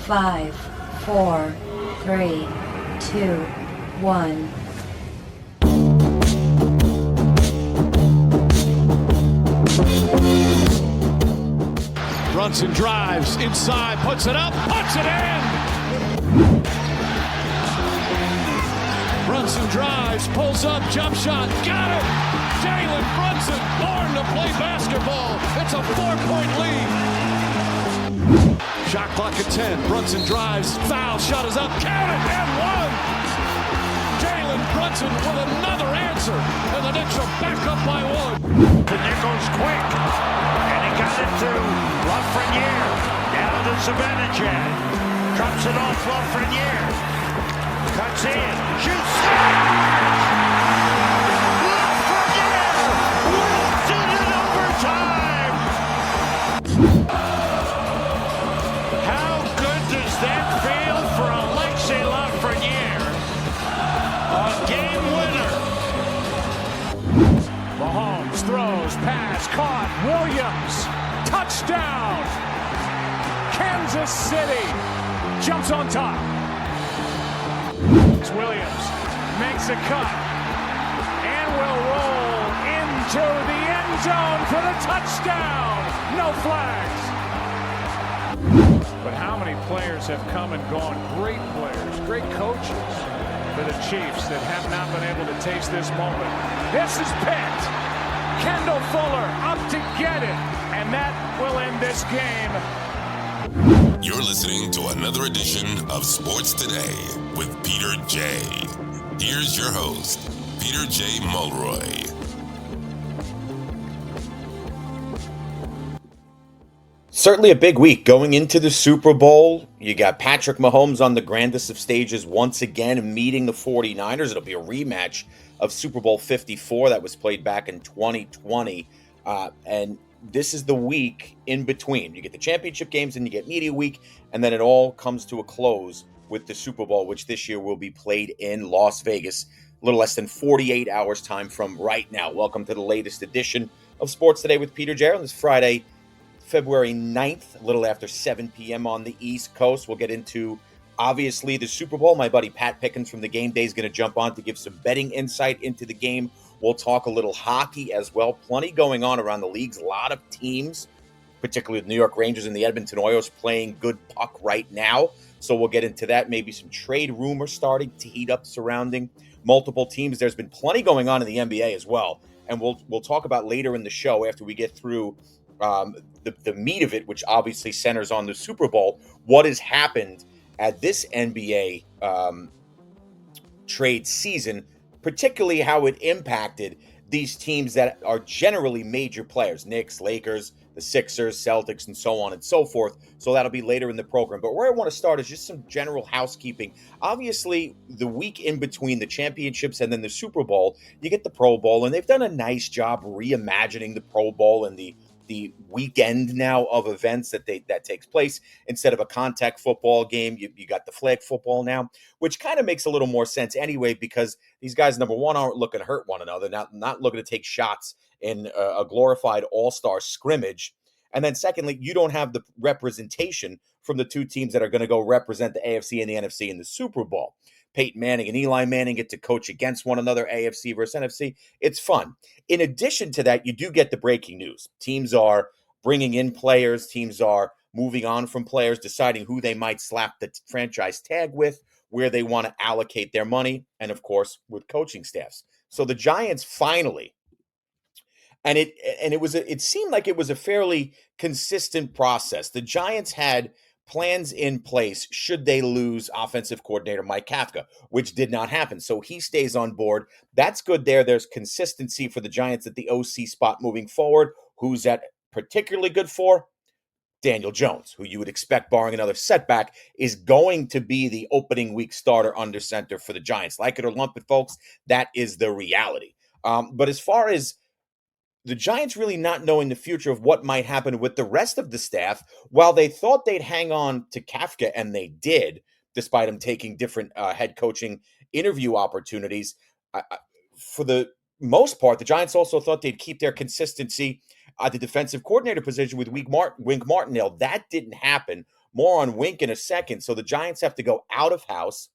5, 4, 3, 2, 1. Brunson drives inside, puts it up, puts it in! Brunson drives, pulls up, jump shot, got it! Jalen Brunson, born to play basketball. It's a 4-point lead. Shot clock at 10. Brunson drives, foul, shot is up, count it, and one! Jalen Brunson with another answer, and the Knicks are back up by one. The Nichols quick, and he got it to Lafreniere. Down to Zibanejad. Drops it off Lafreniere. Cuts in, shoots, smash! Lafreniere wins it in overtime! How good does that feel for Alexei Lafreniere? A game winner. Mahomes throws, pass, caught, Williams, touchdown! Kansas City jumps on top. Williams makes a cut and will roll into the end zone for the touchdown. No flags. But how many players have come and gone? Great players, great coaches for the Chiefs that have not been able to taste this moment. This is picked. Kendall Fuller up to get it, and that will end this game. You're listening to another edition of Sports Today with Peter J. Here's your host, Peter J. Mulroy. Certainly a big week going into the Super Bowl. You got Patrick Mahomes on the grandest of stages once again meeting the 49ers. It'll be a rematch of Super Bowl 54 that was played back in 2020. And this is the week in between. You get the championship games and you get media week, and then it all comes to a close with the Super Bowl, which this year will be played in Las Vegas, a little less than 48 hours time from right now. Welcome to the latest edition of Sports Today with Peter J. On this Friday, February 9th, a little after 7 p.m. on the East Coast. We'll get into, obviously, the Super Bowl. My buddy Pat Pickens from the Game Day is going to jump on to give some betting insight into the game. We'll talk a little hockey as well. Plenty going on around the leagues. A lot of teams, particularly the New York Rangers and the Edmonton Oilers, playing good puck right now. So we'll get into that. Maybe some trade rumors starting to heat up surrounding multiple teams. There's been plenty going on in the NBA as well. And we'll talk about later in the show after we get through the meat of it, which obviously centers on the Super Bowl, what has happened at this NBA trade season, particularly how it impacted these teams that are generally major players, Knicks, Lakers, the Sixers, Celtics, and so on and so forth. So that'll be later in the program. But where I want to start is just some general housekeeping. Obviously, the week in between the championships and then the Super Bowl, you get the Pro Bowl, and they've done a nice job reimagining the Pro Bowl and the weekend now of events that takes place. Instead of a contact football game, you got the flag football now, which kind of makes a little more sense anyway, because these guys, number one, aren't looking to hurt one another, not looking to take shots in a glorified all-star scrimmage. And then secondly, you don't have the representation from the two teams that are going to go represent the AFC and the NFC in the Super Bowl. Peyton Manning and Eli Manning get to coach against one another, AFC versus NFC. It's fun. In addition to that, you do get the breaking news. Teams are bringing in players. Teams are moving on from players, deciding who they might slap the franchise tag with, where they want to allocate their money, and of course, with coaching staffs. So the Giants finally, and it seemed like it was a fairly consistent process. The Giants had plans in place should they lose offensive coordinator Mike Kafka, which did not happen. So he stays on board. That's good there. There's consistency for the Giants at the OC spot moving forward. Who's that particularly good for? Daniel Jones, who you would expect, barring another setback, is going to be the opening week starter under center for the Giants. Like it or lump it, folks, that is the reality. But as far as the Giants really not knowing the future of what might happen with the rest of the staff, while they thought they'd hang on to Kafka, and they did, despite him taking different head coaching interview opportunities, for the most part, the Giants also thought they'd keep their consistency at the defensive coordinator position with Wink Martindale. That didn't happen. More on Wink in a second. So the Giants have to go out of house,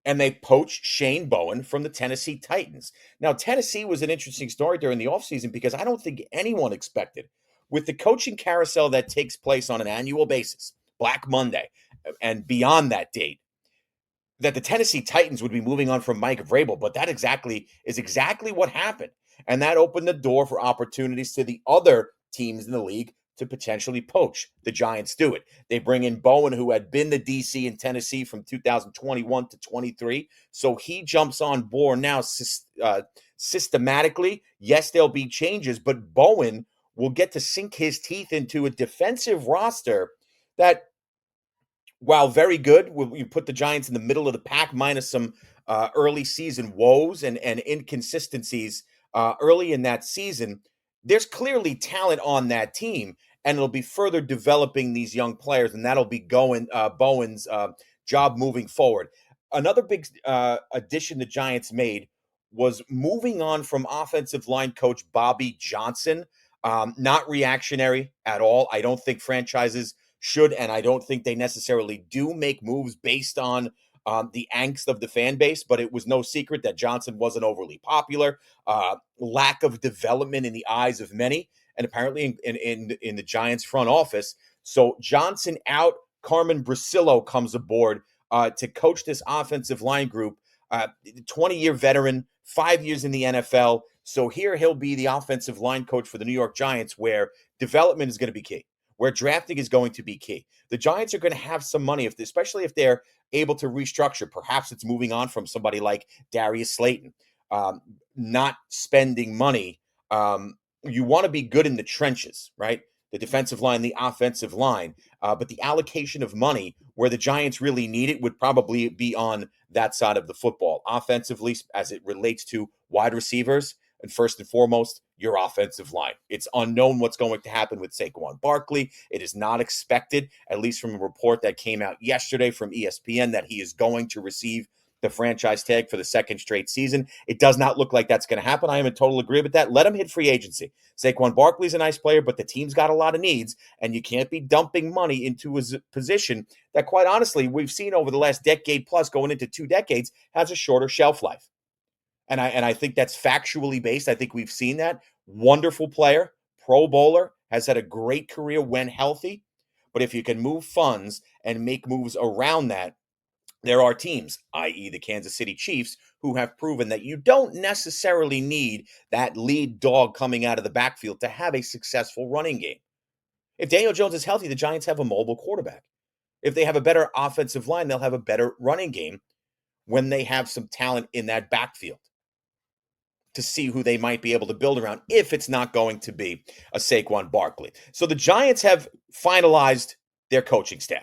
and they poached Shane Bowen from the Tennessee Titans. Now, Tennessee was an interesting story during the offseason because I don't think anyone expected, with the coaching carousel that takes place on an annual basis, Black Monday, and beyond that date, that the Tennessee Titans would be moving on from Mike Vrabel. But that is exactly what happened. And that opened the door for opportunities to the other teams in the league to potentially poach. The Giants do it. They bring in Bowen, who had been the DC in Tennessee from 2021 to 23. So he jumps on board now systematically. Yes, there'll be changes, but Bowen will get to sink his teeth into a defensive roster that, while very good, you put the Giants in the middle of the pack minus some early season woes and inconsistencies early in that season. There's clearly talent on that team, and it'll be further developing these young players, and that'll be Bowen's job moving forward. Another big addition the Giants made was moving on from offensive line coach Bobby Johnson. Not reactionary at all. I don't think franchises should, and I don't think they necessarily do, make moves based on the angst of the fan base, but it was no secret that Johnson wasn't overly popular, lack of development in the eyes of many, and apparently in the Giants front office. So Johnson out, Carmen Brasillo comes aboard to coach this offensive line group, 20-year veteran, 5 years in the NFL. So here he'll be the offensive line coach for the New York Giants, where development is going to be key, where drafting is going to be key. The Giants are going to have some money, especially if they're able to restructure. Perhaps it's moving on from somebody like Darius Slayton, not spending money. You want to be good in the trenches, right? The defensive line, the offensive line. But the allocation of money where the Giants really need it would probably be on that side of the football. Offensively, as it relates to wide receivers, and first and foremost, your offensive line. It's unknown what's going to happen with Saquon Barkley. It is not expected, at least from a report that came out yesterday from ESPN, that he is going to receive the franchise tag for the second straight season. It does not look like that's going to happen. I am in total agreement with that. Let him hit free agency. Saquon Barkley's a nice player, but the team's got a lot of needs, and you can't be dumping money into a position that, quite honestly, we've seen over the last decade plus, going into 2 decades, has a shorter shelf life. And I think that's factually based. I think we've seen that. Wonderful player, Pro Bowler, has had a great career when healthy. But if you can move funds and make moves around that, there are teams, i.e. the Kansas City Chiefs, who have proven that you don't necessarily need that lead dog coming out of the backfield to have a successful running game. If Daniel Jones is healthy, the Giants have a mobile quarterback. If they have a better offensive line, they'll have a better running game when they have some talent in that backfield to see who they might be able to build around if it's not going to be a Saquon Barkley. So the Giants have finalized their coaching staff.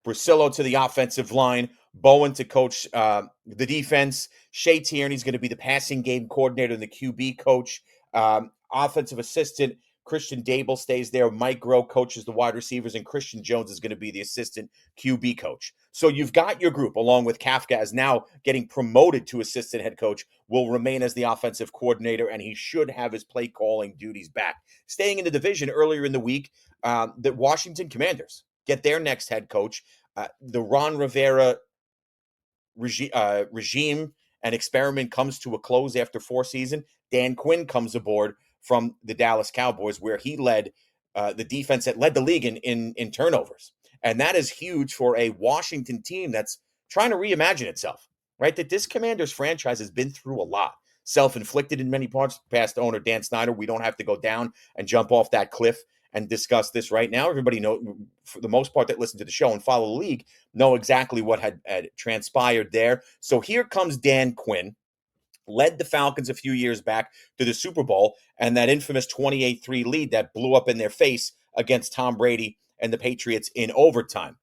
Brasillo to the offensive line, Bowen to coach the defense. Shea Tierney's going to be the passing game coordinator and the QB coach. Offensive assistant Christian Dable stays there. Mike Groh coaches the wide receivers, and Christian Jones is going to be the assistant QB coach. So you've got your group, along with Kafka, as now getting promoted to assistant head coach, will remain as the offensive coordinator, and he should have his play calling duties back. Staying in the division earlier in the week, the Washington Commanders get their next head coach. The Ron Rivera regime and experiment comes to a close after 4 seasons. Dan Quinn comes aboard from the Dallas Cowboys, where he led the defense that led the league in turnovers. And that is huge for a Washington team that's trying to reimagine itself, right? That this Commanders franchise has been through a lot. Self-inflicted in many parts. Past owner Dan Snyder, we don't have to go down and jump off that cliff and discuss this right now. Everybody know, for the most part, that listen to the show and follow the league, know exactly what had transpired there. So here comes Dan Quinn, led the Falcons a few years back to the Super Bowl and that infamous 28-3 lead that blew up in their face against Tom Brady and the Patriots in overtime.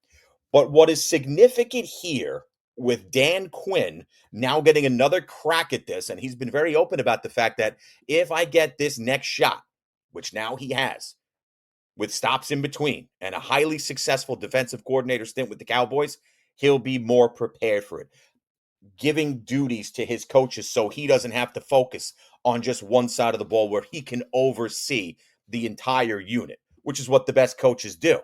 But what is significant here with Dan Quinn now getting another crack at this, and he's been very open about the fact that if I get this next shot, which now he has, with stops in between and a highly successful defensive coordinator stint with the Cowboys, he'll be more prepared for it. Giving duties to his coaches so he doesn't have to focus on just one side of the ball, where he can oversee the entire unit, which is what the best coaches do.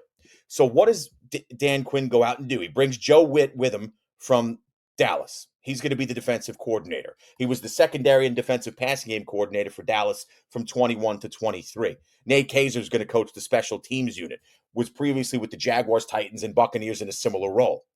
So what does Dan Quinn go out and do? He brings Joe Witt with him from Dallas. He's going to be the defensive coordinator. He was the secondary and defensive passing game coordinator for Dallas from 21 to 23. Nate Kaiser is going to coach the special teams unit, was previously with the Jaguars, Titans, and Buccaneers in a similar role.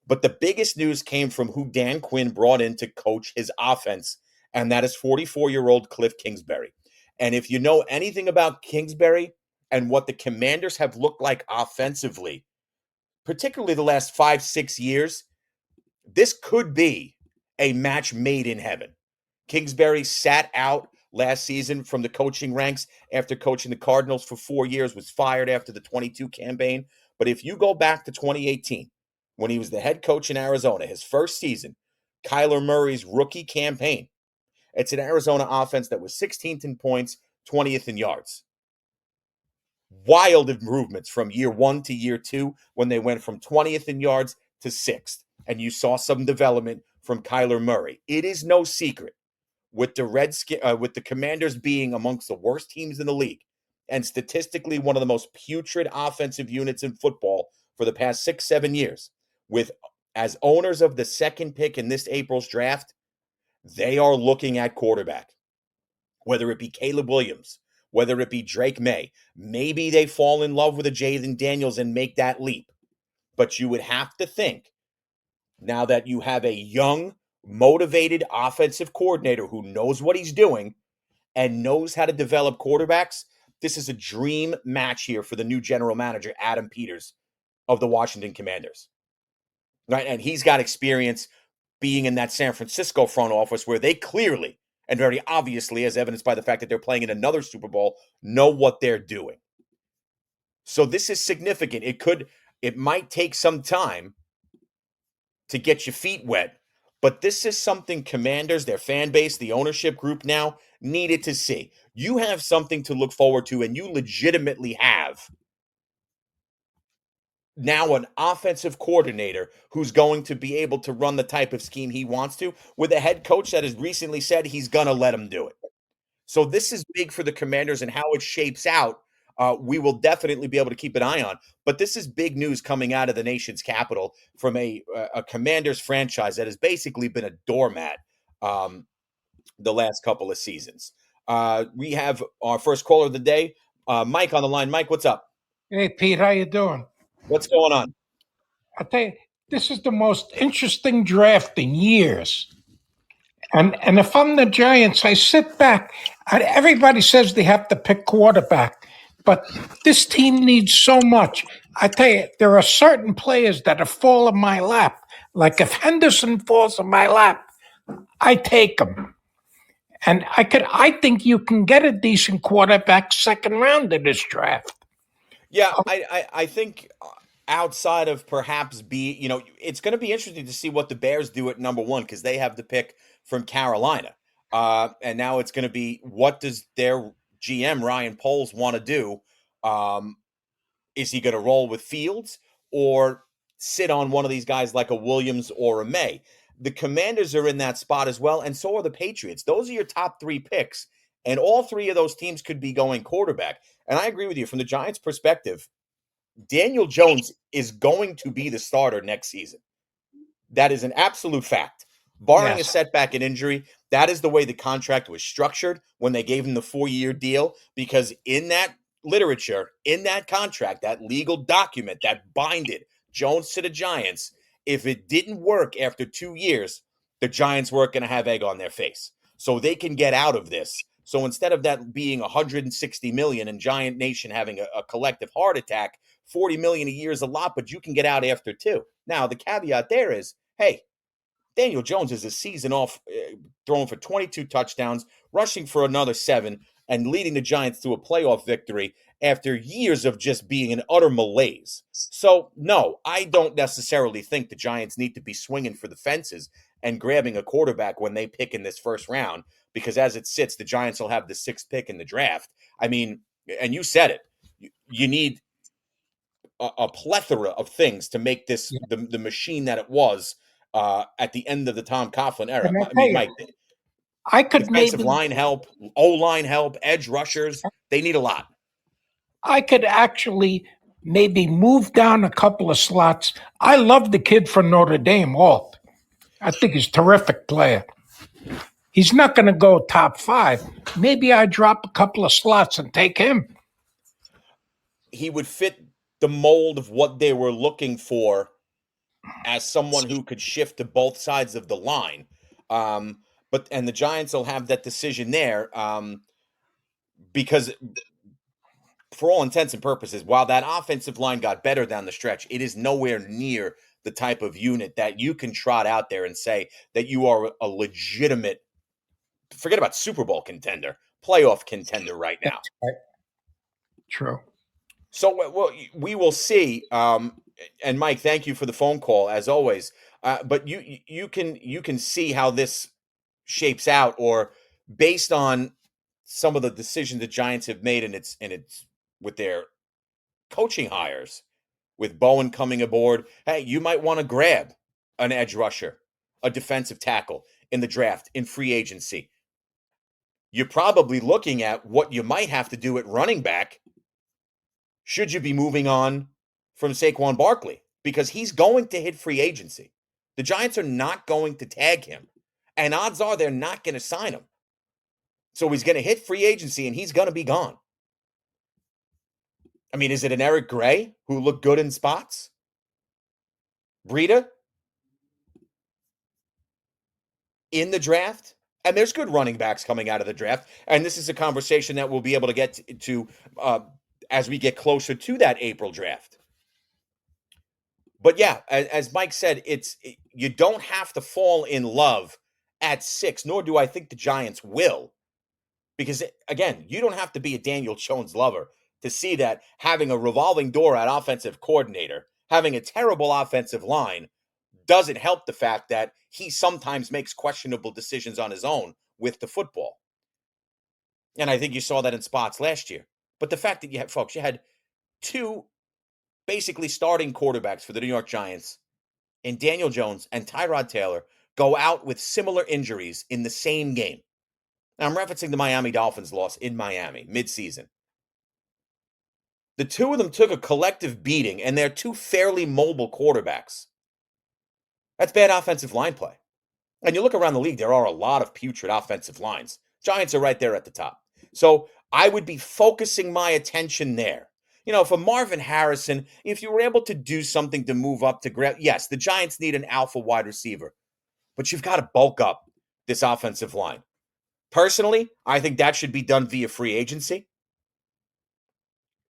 But the biggest news came from who Dan Quinn brought in to coach his offense, and that is 44-year-old Cliff Kingsbury. And if you know anything about Kingsbury and what the Commanders have looked like offensively, particularly the last 5-6 years, this could be a match made in heaven. Kingsbury sat out last season from the coaching ranks after coaching the Cardinals for 4 years, was fired after the 22 campaign. But if you go back to 2018, when he was the head coach in Arizona, his first season, Kyler Murray's rookie campaign, it's an Arizona offense that was 16th in points, 20th in yards. Wild improvements from year 1 to year 2 when they went from 20th in yards to 6th. And you saw some development from Kyler Murray. It is no secret with the Commanders being amongst the worst teams in the league and statistically one of the most putrid offensive units in football for the past 6-7 years, with as owners of the second pick in this April's draft, they are looking at quarterback. Whether it be Caleb Williams, whether it be Drake May, maybe they fall in love with a Jayden Daniels and make that leap. But you would have to think, now that you have a young, motivated offensive coordinator who knows what he's doing and knows how to develop quarterbacks, this is a dream match here for the new general manager, Adam Peters, of the Washington Commanders. Right? And he's got experience being in that San Francisco front office where they clearly and very obviously, as evidenced by the fact that they're playing in another Super Bowl, know what they're doing. So this is significant. It might take some time to get your feet wet, but this is something Commanders, their fan base, the ownership group now needed to see. You have something to look forward to, and you legitimately have now an offensive coordinator who's going to be able to run the type of scheme he wants to, with a head coach that has recently said he's going to let him do it. So this is big for the Commanders, and how it shapes out, we will definitely be able to keep an eye on. But this is big news coming out of the nation's capital from a Commanders franchise that has basically been a doormat the last couple of seasons. We have our first caller of the day, Mike on the line. Mike, what's up? Hey, Pete, how you doing? What's going on? I tell you, this is the most interesting draft in years. And if I'm the Giants, I sit back. Everybody says they have to pick quarterback, but this team needs so much. I tell you, there are certain players that have fallen in my lap. Like if Henderson falls in my lap, I take him. And I think you can get a decent quarterback second round in this draft. Yeah, I think outside of perhaps it's going to be interesting to see what the Bears do at number 1 because they have the pick from Carolina. And now it's going to be, what does their GM, Ryan Poles, want to do? Is he going to roll with Fields or sit on one of these guys like a Williams or a May? The Commanders are in that spot as well, and so are the Patriots. Those are your top 3 picks, and all 3 of those teams could be going quarterback. And I agree with you. From the Giants' perspective, Daniel Jones is going to be the starter next season. That is an absolute fact. Barring a setback and injury, that is the way the contract was structured when they gave him the 4-year deal, because in that literature, in that contract, that legal document that binded Jones to the Giants, if it didn't work after 2 years, the Giants weren't going to have egg on their face. So they can get out of this. So instead of that being $160 million and Giant Nation having a collective heart attack, $40 million a year is a lot, but you can get out after 2. Now, the caveat there is, hey, Daniel Jones is a season off, throwing for 22 touchdowns, rushing for another 7, and leading the Giants to a playoff victory after years of just being an utter malaise. So, no, I don't necessarily think the Giants need to be swinging for the fences and grabbing a quarterback when they pick in this first round, because as it sits, the Giants will have the 6th pick in the draft. I mean, and you said it, you need a plethora of things to make this the machine that it was at the end of the Tom Coughlin era. I mean, Mike, I could defensive maybe line help, O-line help, edge rushers, they need a lot. I could actually maybe move down a couple of slots. I love the kid from Notre Dame, Alt. I think he's a terrific player. He's not going to go top 5. Maybe I drop a couple of slots and take him. He would fit the mold of what they were looking for as someone who could shift to both sides of the line. And the Giants will have that decision there because for all intents and purposes, while that offensive line got better down the stretch, it is nowhere near the type of unit that you can trot out there and say that you are a legitimate, forget about Super Bowl contender, playoff contender right now. True. So we will see. And Mike, thank you for the phone call as always. But you can see how this shapes out, or based on some of the decisions the Giants have made, and it's with their coaching hires, with Bowen coming aboard. Hey, you might want to grab an edge rusher, a defensive tackle in the draft, in free agency. You're probably looking at what you might have to do at running back should you be moving on from Saquon Barkley, because he's going to hit free agency. The Giants are not going to tag him, and odds are they're not going to sign him. So he's going to hit free agency, and he's going to be gone. I mean, is it an Eric Gray who looked good in spots? Breida in the draft? And there's good running backs coming out of the draft. And this is a conversation that we'll be able to get to as we get closer to that April draft. But yeah, as Mike said, you don't have to fall in love at 6, nor do I think the Giants will. Because, again, you don't have to be a Daniel Jones lover to see that having a revolving door at offensive coordinator, having a terrible offensive line, doesn't help the fact that he sometimes makes questionable decisions on his own with the football. And I think you saw that in spots last year. But the fact that you had 2 basically starting quarterbacks for the New York Giants in Daniel Jones and Tyrod Taylor go out with similar injuries in the same game. Now, I'm referencing the Miami Dolphins loss in Miami midseason. The 2 of them took a collective beating, and they're 2 fairly mobile quarterbacks. That's bad offensive line play. And you look around the league, there are a lot of putrid offensive lines. Giants are right there at the top. So I would be focusing my attention there. For Marvin Harrison, if you were able to do something to move up to grab, yes, the Giants need an alpha wide receiver, but you've got to bulk up this offensive line. Personally, I think that should be done via free agency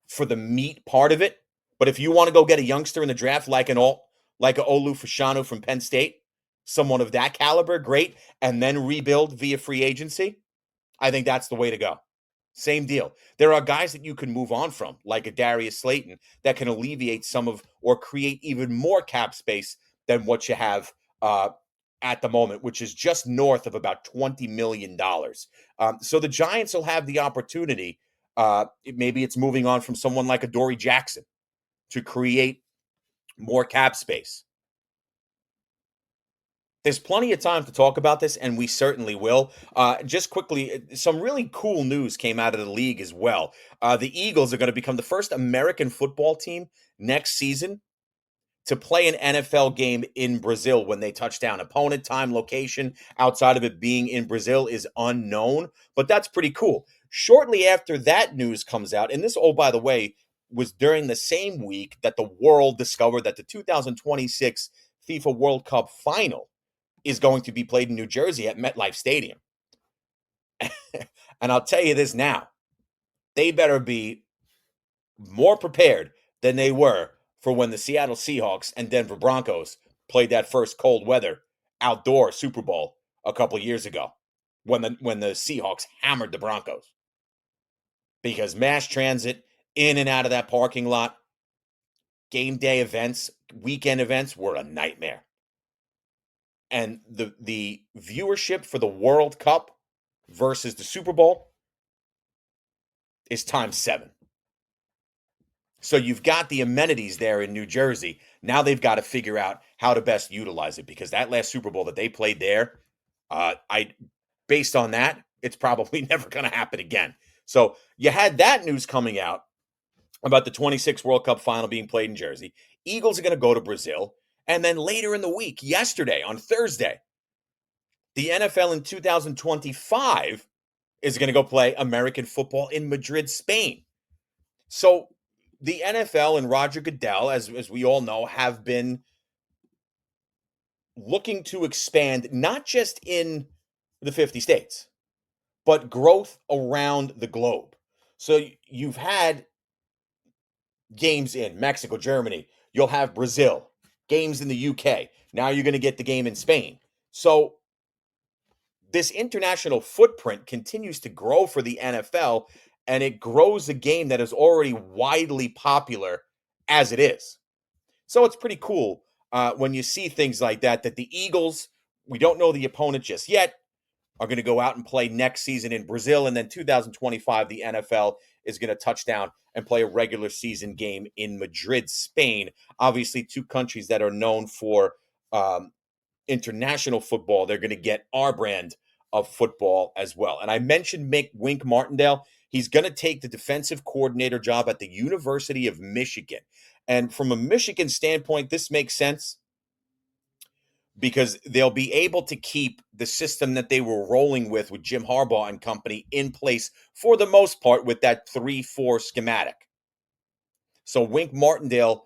for the meat part of it. But if you want to go get a youngster in the draft like an Olu Fashanu from Penn State, someone of that caliber, great, and then rebuild via free agency, I think that's the way to go. Same deal. There are guys that you can move on from, like a Darius Slayton, that can alleviate some of or create even more cap space than what you have at the moment, which is just north of about $20 million. So the Giants will have the opportunity. Maybe it's moving on from someone like a Dory Jackson to create more cap space. There's plenty of time to talk about this, and we certainly will. Just quickly, some really cool news came out of the league as well. The Eagles are going to become the first American football team next season to play an NFL game in Brazil when they touch down. Opponent, time, location, outside of it being in Brazil is unknown, but that's pretty cool. Shortly after that news comes out, and this, oh, by the way, was during the same week that the world discovered that the 2026 FIFA World Cup final is going to be played in New Jersey at MetLife Stadium. And I'll tell you this now, they better be more prepared than they were for when the Seattle Seahawks and Denver Broncos played that first cold weather outdoor Super Bowl a couple of years ago when the Seahawks hammered the Broncos. Because mass transit in and out of that parking lot, game day events, weekend events were a nightmare. And the viewership for the World Cup versus the Super Bowl is times 7. So you've got the amenities there in New Jersey. Now they've got to figure out how to best utilize it, because that last Super Bowl that they played there, based on that, it's probably never going to happen again. So you had that news coming out. about the 26 World Cup final being played in Jersey. Eagles are going to go to Brazil. And then later in the week, yesterday, on Thursday, the NFL in 2025 is going to go play American football in Madrid, Spain. So the NFL and Roger Goodell, as we all know, have been looking to expand not just in the 50 states, but growth around the globe. So you've had games in Mexico, Germany. You'll have Brazil, games in the UK. Now you're going to get the game in Spain. So this international footprint continues to grow for the NFL, and it grows a game that is already widely popular as it is. So it's pretty cool when you see things like that the Eagles, we don't know the opponent just yet, are going to go out and play next season in Brazil. And then 2025, the NFL is going to touch down and play a regular season game in Madrid, Spain. Obviously, two countries that are known for international football. They're going to get our brand of football as well. And I mentioned Wink Martindale. He's going to take the defensive coordinator job at the University of Michigan. And from a Michigan standpoint, this makes sense because they'll be able to keep the system that they were rolling with Jim Harbaugh and company in place for the most part with that 3-4 schematic. So Wink Martindale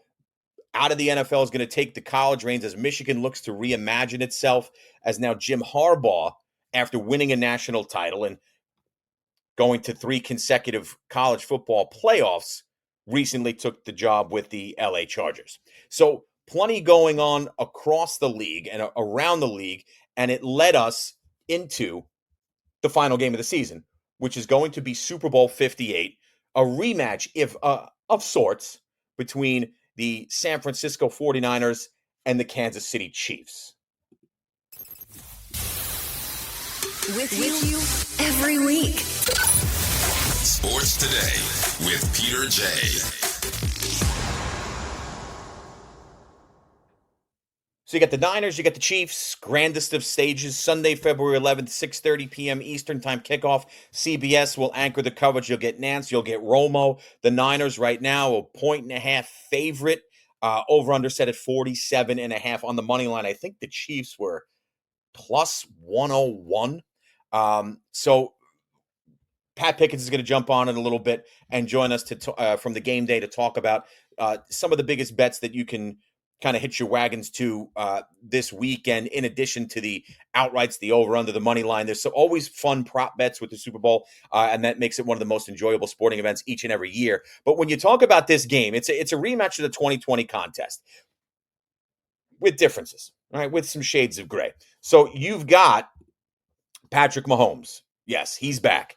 out of the NFL is going to take the college reins as Michigan looks to reimagine itself, as now Jim Harbaugh, after winning a national title and going to 3 consecutive college football playoffs, recently took the job with the LA Chargers. So plenty going on across the league and around the league, and it led us into the final game of the season, which is going to be Super Bowl 58, a rematch of sorts between the San Francisco 49ers and the Kansas City Chiefs. With you every week. Sports Today with Peter J. So you got the Niners, you got the Chiefs, grandest of stages, Sunday, February 11th, 6:30 p.m. Eastern Time kickoff. CBS will anchor the coverage. You'll get Nance, you'll get Romo. The Niners right now, a 1.5 favorite, over-under set at 47.5 on the money line. I think the Chiefs were plus 101. So Pat Pickens is going to jump on in a little bit and join us from the game day to talk about some of the biggest bets that you can kind of hitch your wagons to this weekend, in addition to the outrights, the over-under, the money line. There's always fun prop bets with the Super Bowl, and that makes it one of the most enjoyable sporting events each and every year. But when you talk about this game, it's a rematch of the 2020 contest with differences, right? With some shades of gray. So you've got Patrick Mahomes. Yes, he's back,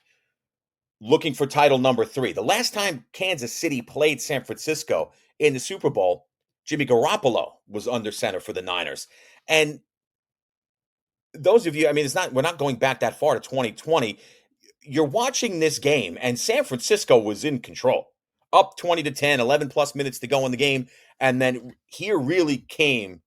looking for title number 3. The last time Kansas City played San Francisco in the Super Bowl, Jimmy Garoppolo was under center for the Niners. And those of you, I mean, we're not going back that far to 2020. You're watching this game, and San Francisco was in control, up 20-10, 11 plus minutes to go in the game. And then here really came,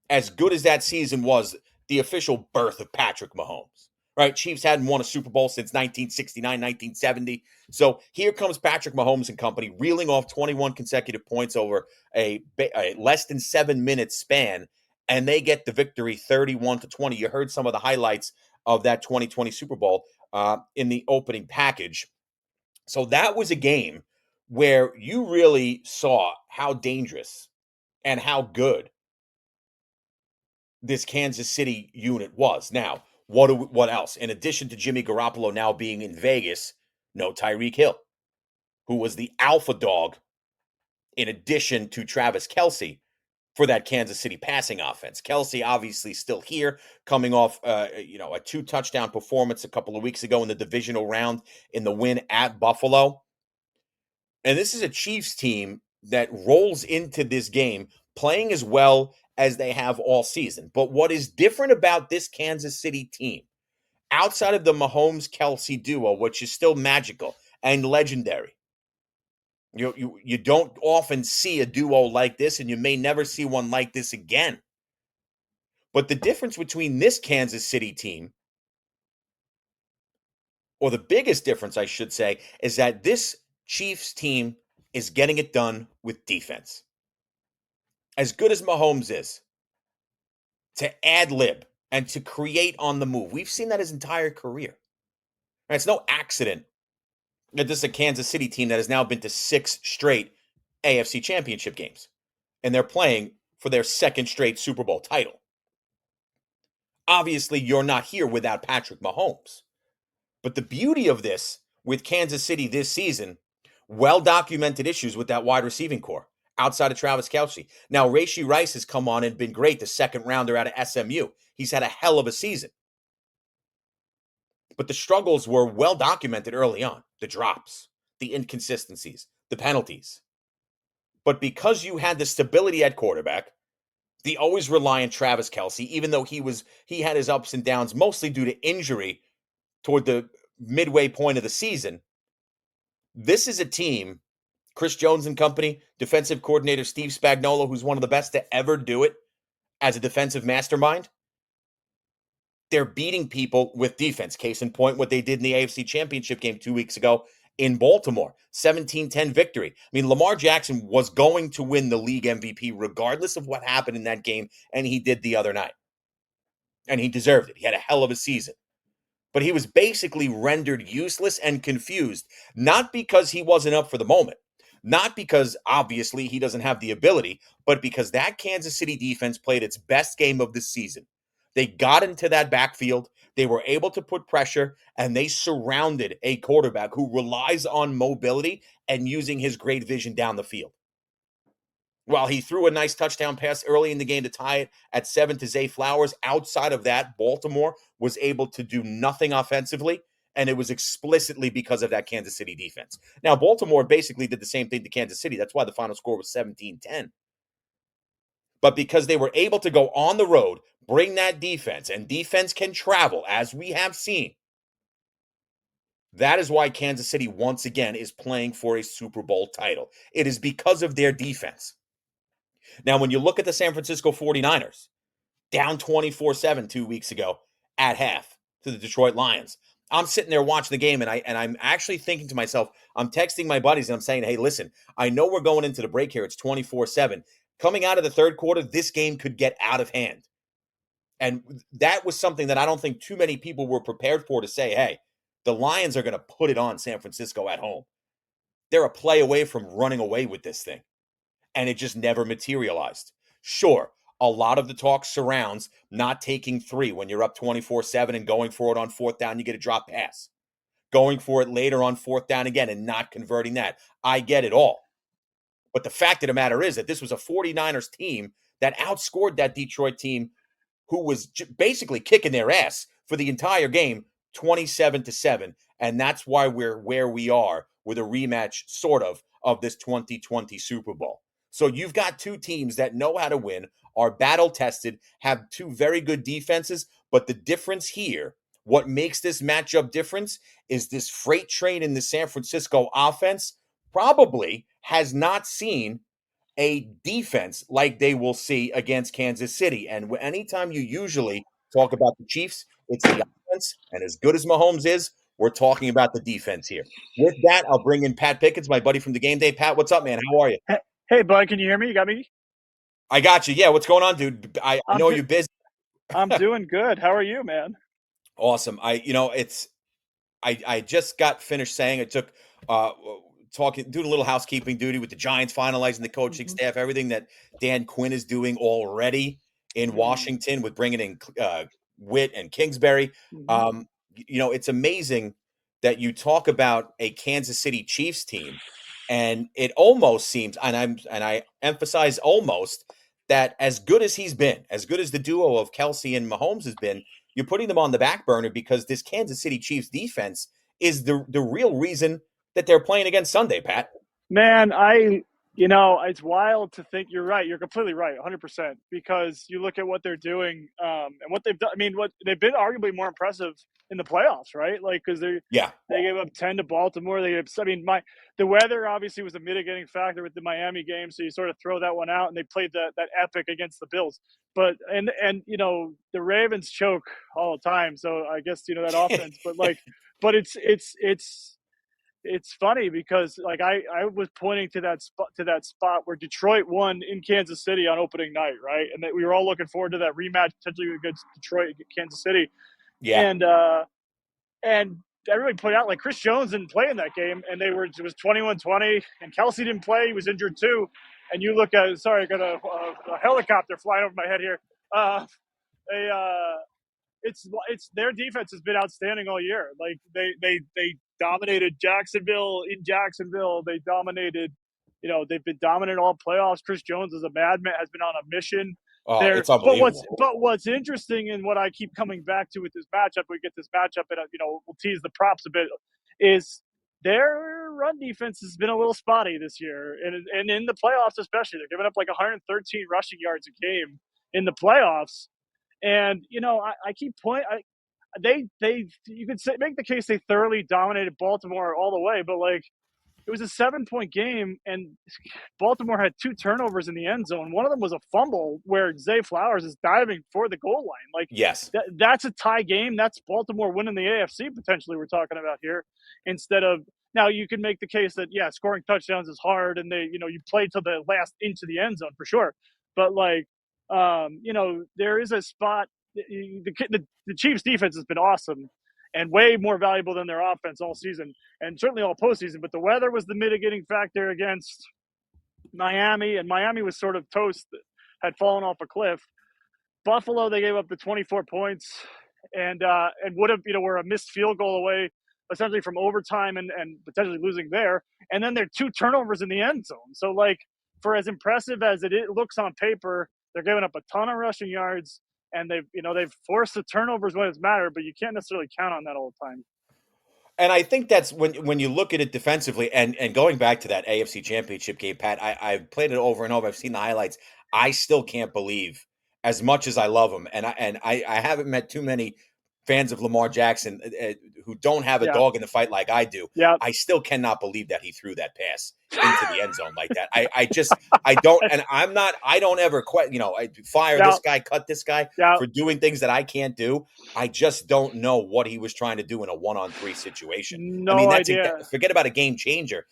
as good as that season was, the official birth of Patrick Mahomes. Right? Chiefs hadn't won a Super Bowl since 1969, 1970. So here comes Patrick Mahomes and company, reeling off 21 consecutive points over a less than 7-minute span, and they get the victory 31-20. You heard some of the highlights of that 2020 Super Bowl in the opening package. So that was a game where you really saw how dangerous and how good this Kansas City unit was. Now, what else? In addition to Jimmy Garoppolo now being in Vegas, no Tyreek Hill, who was the alpha dog in addition to Travis Kelce for that Kansas City passing offense. Kelce obviously still here, coming off a 2-touchdown performance a couple of weeks ago in the divisional round in the win at Buffalo. And this is a Chiefs team that rolls into this game playing as well as they have all season. But what is different about this Kansas City team, outside of the Mahomes-Kelce duo, which is still magical and legendary, you don't often see a duo like this, and you may never see one like this again. But the difference between this Kansas City team, or the biggest difference, I should say, is that this Chiefs team is getting it done with defense. As good as Mahomes is, to ad-lib and to create on the move, we've seen that his entire career. And it's no accident that this is a Kansas City team that has now been to 6 straight AFC championship games. And they're playing for their 2nd straight Super Bowl title. Obviously, you're not here without Patrick Mahomes. But the beauty of this with Kansas City this season, well-documented issues with that wide receiving core outside of Travis Kelce. Now, Rashee Rice has come on and been great, the 2nd rounder out of SMU. He's had a hell of a season. But the struggles were well-documented early on. The drops, the inconsistencies, the penalties. But because you had the stability at quarterback, the always reliant Travis Kelce, even though he had his ups and downs, mostly due to injury toward the midway point of the season, this is a team, Chris Jones and company, defensive coordinator Steve Spagnuolo, who's one of the best to ever do it as a defensive mastermind. They're beating people with defense. Case in point, what they did in the AFC Championship game 2 weeks ago in Baltimore. 17-10 victory. I mean, Lamar Jackson was going to win the league MVP regardless of what happened in that game, and he did the other night. And he deserved it. He had a hell of a season. But he was basically rendered useless and confused, not because he wasn't up for the moment, not because, obviously, he doesn't have the ability, but because that Kansas City defense played its best game of the season. They got into that backfield, they were able to put pressure, and they surrounded a quarterback who relies on mobility and using his great vision down the field. While he threw a nice touchdown pass early in the game to tie it at 7 to Zay Flowers, outside of that, Baltimore was able to do nothing offensively, and it was explicitly because of that Kansas City defense. Now, Baltimore basically did the same thing to Kansas City. That's why the final score was 17-10. But because they were able to go on the road, bring that defense, and defense can travel, as we have seen, that is why Kansas City, once again, is playing for a Super Bowl title. It is because of their defense. Now, when you look at the San Francisco 49ers, down 24-7 2 weeks ago at half to the Detroit Lions, I'm sitting there watching the game, and I'm actually thinking to myself, I'm texting my buddies, and I'm saying, hey, listen, I know we're going into the break here. It's 24-7. Coming out of the third quarter, this game could get out of hand. And that was something that I don't think too many people were prepared for, to say, hey, the Lions are going to put it on San Francisco at home. They're a play away from running away with this thing. And it just never materialized. Sure, a lot of the talk surrounds not taking 3 when you're up 24-7 and going for it on 4th down, you get a drop pass. Going for it later on 4th down again and not converting that. I get it all. But the fact of the matter is that this was a 49ers team that outscored that Detroit team, who was basically kicking their ass for the entire game, 27-7. And that's why we're where we are with a rematch, sort of this 2020 Super Bowl. So you've got 2 teams that know how to win, are battle-tested, have 2 very good defenses, but the difference here, what makes this matchup difference, is this freight train in the San Francisco offense probably has not seen a defense like they will see against Kansas City. And anytime you usually talk about the Chiefs, it's the offense. And as good as Mahomes is, we're talking about the defense here. With that, I'll bring in Pat Pickens, my buddy from the game day. Pat, what's up, man? How are you? Hey, bud, can you hear me? You got me? I got you. Yeah, what's going on, dude? I know you're busy. I'm doing good. How are you, man? Awesome. I just got finished saying it took doing a little housekeeping duty with the Giants finalizing the coaching staff, everything that Dan Quinn is doing already in Washington with bringing in Witt and Kingsbury. It's amazing that you talk about a Kansas City Chiefs team, and it almost seems, and I emphasize almost, that as good as he's been, as good as the duo of Kelce and Mahomes has been, you're putting them on the back burner because this Kansas City Chiefs defense is the real reason that they're playing against Sunday, Pat. Man, it's wild to think. You're right. You're completely right, 100%, because you look at what they're doing and what they've done. I mean, what they've been arguably more impressive in the playoffs, right? Like, because they gave up 10 to Baltimore. The weather obviously was a mitigating factor with the Miami game, so you sort of throw that one out, and they played that epic against the Bills. But and the Ravens choke all the time, so I guess that offense. But it's it's funny because like I was pointing to that spot where Detroit won in Kansas City on opening night, right? And that we were all looking forward to that rematch potentially against Detroit, Kansas City, Yeah. and everybody pointed out like Chris Jones didn't play in that game, and it was 21-20, and Kelsey didn't play; he was injured too. And you look at sorry, I got a helicopter flying over my head here. It's their defense has been outstanding all year. Like they dominated Jacksonville in Jacksonville. They dominated, they've been dominant all playoffs. Chris Jones is a madman, has been on a mission. Oh, it's unbelievable. But what's interesting and what I keep coming back to with this matchup, we get this matchup and we'll tease the props a bit, is their run defense has been a little spotty this year, and in the playoffs especially, they're giving up like 113 rushing yards a game in the playoffs. And I keep you could make the case they thoroughly dominated Baltimore all the way, but like it was a 7-point game, and Baltimore had 2 turnovers in the end zone. One of them was a fumble where Zay Flowers is diving for the goal line. Like, yes, that's a tie game. That's Baltimore winning the AFC potentially. We're talking about here, instead of now you can make the case that scoring touchdowns is hard, and they you play to the last inch of the end zone for sure, but like. There is a spot. The Chiefs' defense has been awesome and way more valuable than their offense all season, and certainly all postseason. But the weather was the mitigating factor against Miami, and Miami was sort of toast, had fallen off a cliff. Buffalo, they gave up the 24 points, and would have were a missed field goal away, essentially from overtime and potentially losing there. And then there are 2 turnovers in the end zone. So like, for as impressive as it looks on paper, they're giving up a ton of rushing yards, and they've forced the turnovers when it's mattered, but you can't necessarily count on that all the time. And I think that's when you look at it defensively, and going back to that AFC Championship game, Pat, I've played it over and over. I've seen the highlights. I still can't believe, as much as I love him, and I haven't met too many fans of Lamar Jackson who don't have a dog in the fight like I do. Yeah. I still cannot believe that he threw that pass into the end zone like that. I don't, and I don't ever fire this guy, cut this guy for doing things that I can't do. I just don't know what he was trying to do in a 1-on-3 situation. No idea. Forget about a game changer.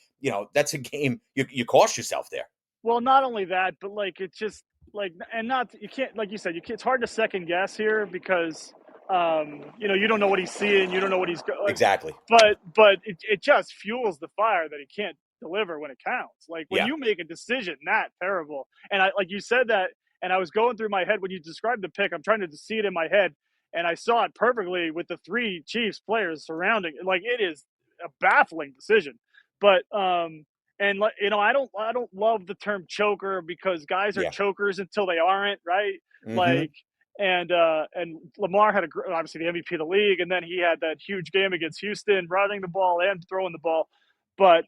That's a game you cost yourself there. Well, not only that, but like, it's just like, and not, you can't, like you said, it's hard to second guess here because, you don't know what he's seeing. You don't know what he's going. Exactly. But it just fuels the fire that he can't deliver when it counts. Like when you make a decision that terrible, and I, like you said that, and I was going through my head when you described the pick. I'm trying to see it in my head, and I saw it perfectly with the 3 Chiefs players surrounding. Like, it is a baffling decision. But and I don't love the term choker because guys are chokers until they aren't, right? Mm-hmm. Like. And Lamar had obviously the MVP of the league, and then he had that huge game against Houston, running the ball and throwing the ball. But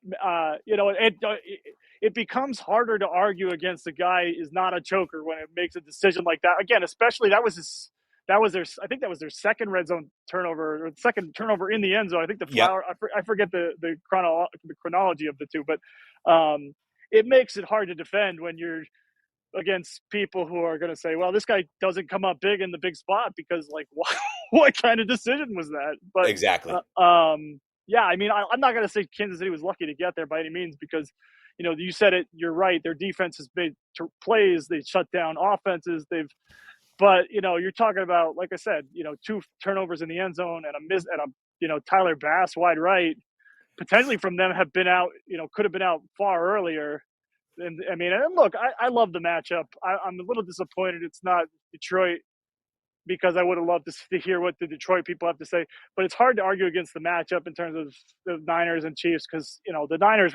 it becomes harder to argue against a guy is not a choker when it makes a decision like that. Again, especially I think that was their second red zone turnover, or second turnover in the end zone. I think I forget the chronology of the two, but it makes it hard to defend when you're against people who are going to say, well, this guy doesn't come up big in the big spot because, like, what kind of decision was that? But exactly. I mean, I'm not going to say Kansas City was lucky to get there by any means because, you said it, you're right. Their defense has made plays. They shut down offenses. But you're talking about, like I said, 2 turnovers in the end zone and a miss and a, Tyler Bass wide right, potentially from them have been out, could have been out far earlier. And I mean, and look, I love the matchup. I'm a little disappointed it's not Detroit because I would have loved to hear what the Detroit people have to say. But it's hard to argue against the matchup in terms of the Niners and Chiefs because, the Niners,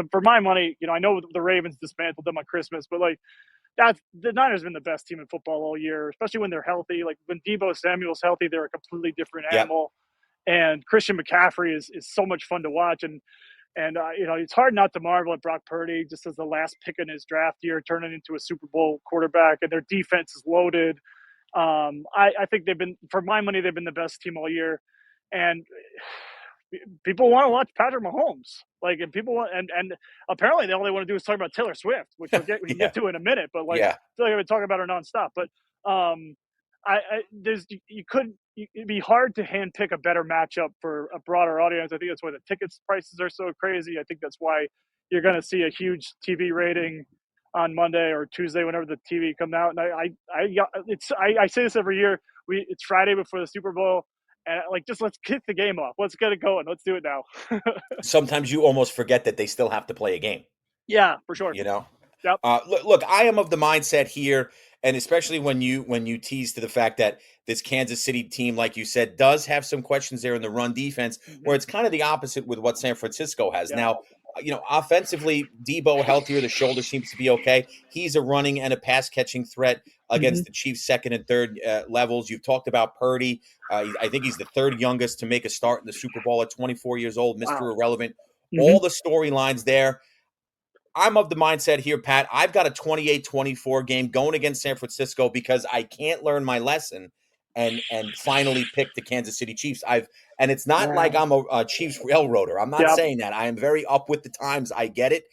for my money, I know the Ravens dismantled them on Christmas, but like the Niners have been the best team in football all year, especially when they're healthy. Like when Deebo Samuel's healthy, they're a completely different animal. And Christian McCaffrey is so much fun to watch. And it's hard not to marvel at Brock Purdy just as the last pick in his draft year, turning into a Super Bowl quarterback, and their defense is loaded. I think for my money, they've been the best team all year. And people want to watch Patrick Mahomes. Like, and people want, and apparently all they want to do is talk about Taylor Swift, which we can get to in a minute. But like, I feel like I've been talking about her nonstop. But you it'd be hard to handpick a better matchup for a broader audience. I think that's why the tickets prices are so crazy. I think that's why you're going to see a huge TV rating on Monday or Tuesday whenever the TV comes out. And I say this every year. It's Friday before the Super Bowl, and just let's kick the game off. Let's get it going. Let's do it now. Sometimes you almost forget that they still have to play a game. Yeah, for sure. Yep. Look, I am of the mindset here, and especially when you tease to the fact that this Kansas City team, like you said, does have some questions there in the run defense, where it's kind of the opposite with what San Francisco has. Yeah. Now, offensively, Debo healthier, the shoulder seems to be okay. He's a running and a pass catching threat against the Chiefs' second and third levels. You've talked about Purdy. I think he's the third youngest to make a start in the Super Bowl at 24 years old, Mr. Irrelevant. All the storylines there. I'm of the mindset here, Pat. I've got a 28-24 game going against San Francisco because I can't learn my lesson and finally pick the Kansas City Chiefs. And it's not like I'm a Chiefs railroader. I'm not saying that. I am very up with the times. I get it.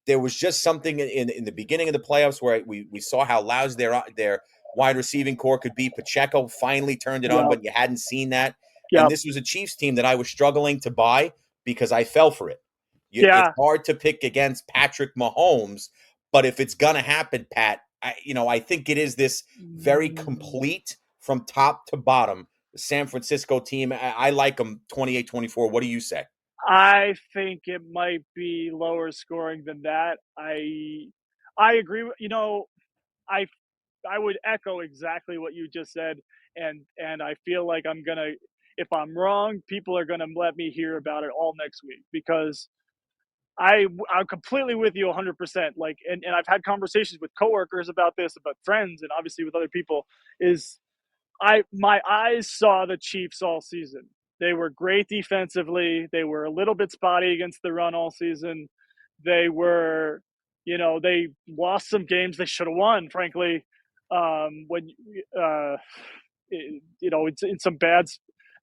There was just something in the beginning of the playoffs where we saw how lousy their wide receiving core could be. Pacheco finally turned it on, but you hadn't seen that. And this was a Chiefs team that I was struggling to buy because I fell for it. It's hard to pick against Patrick Mahomes, but if it's going to happen, Pat, I think it is this very complete from top to bottom San Francisco team. I like them 28-24. What do you say? I think it might be lower scoring than that. I agree. I would echo exactly what you just said, and I feel like if I'm wrong, people are gonna let me hear about it all next week because I'm completely with you 100%. And I've had conversations with coworkers about this, about friends, and obviously with other people. My eyes saw the Chiefs all season. They were great defensively. They were a little bit spotty against the run all season. They were, they lost some games they should have won, frankly. It's in some bad.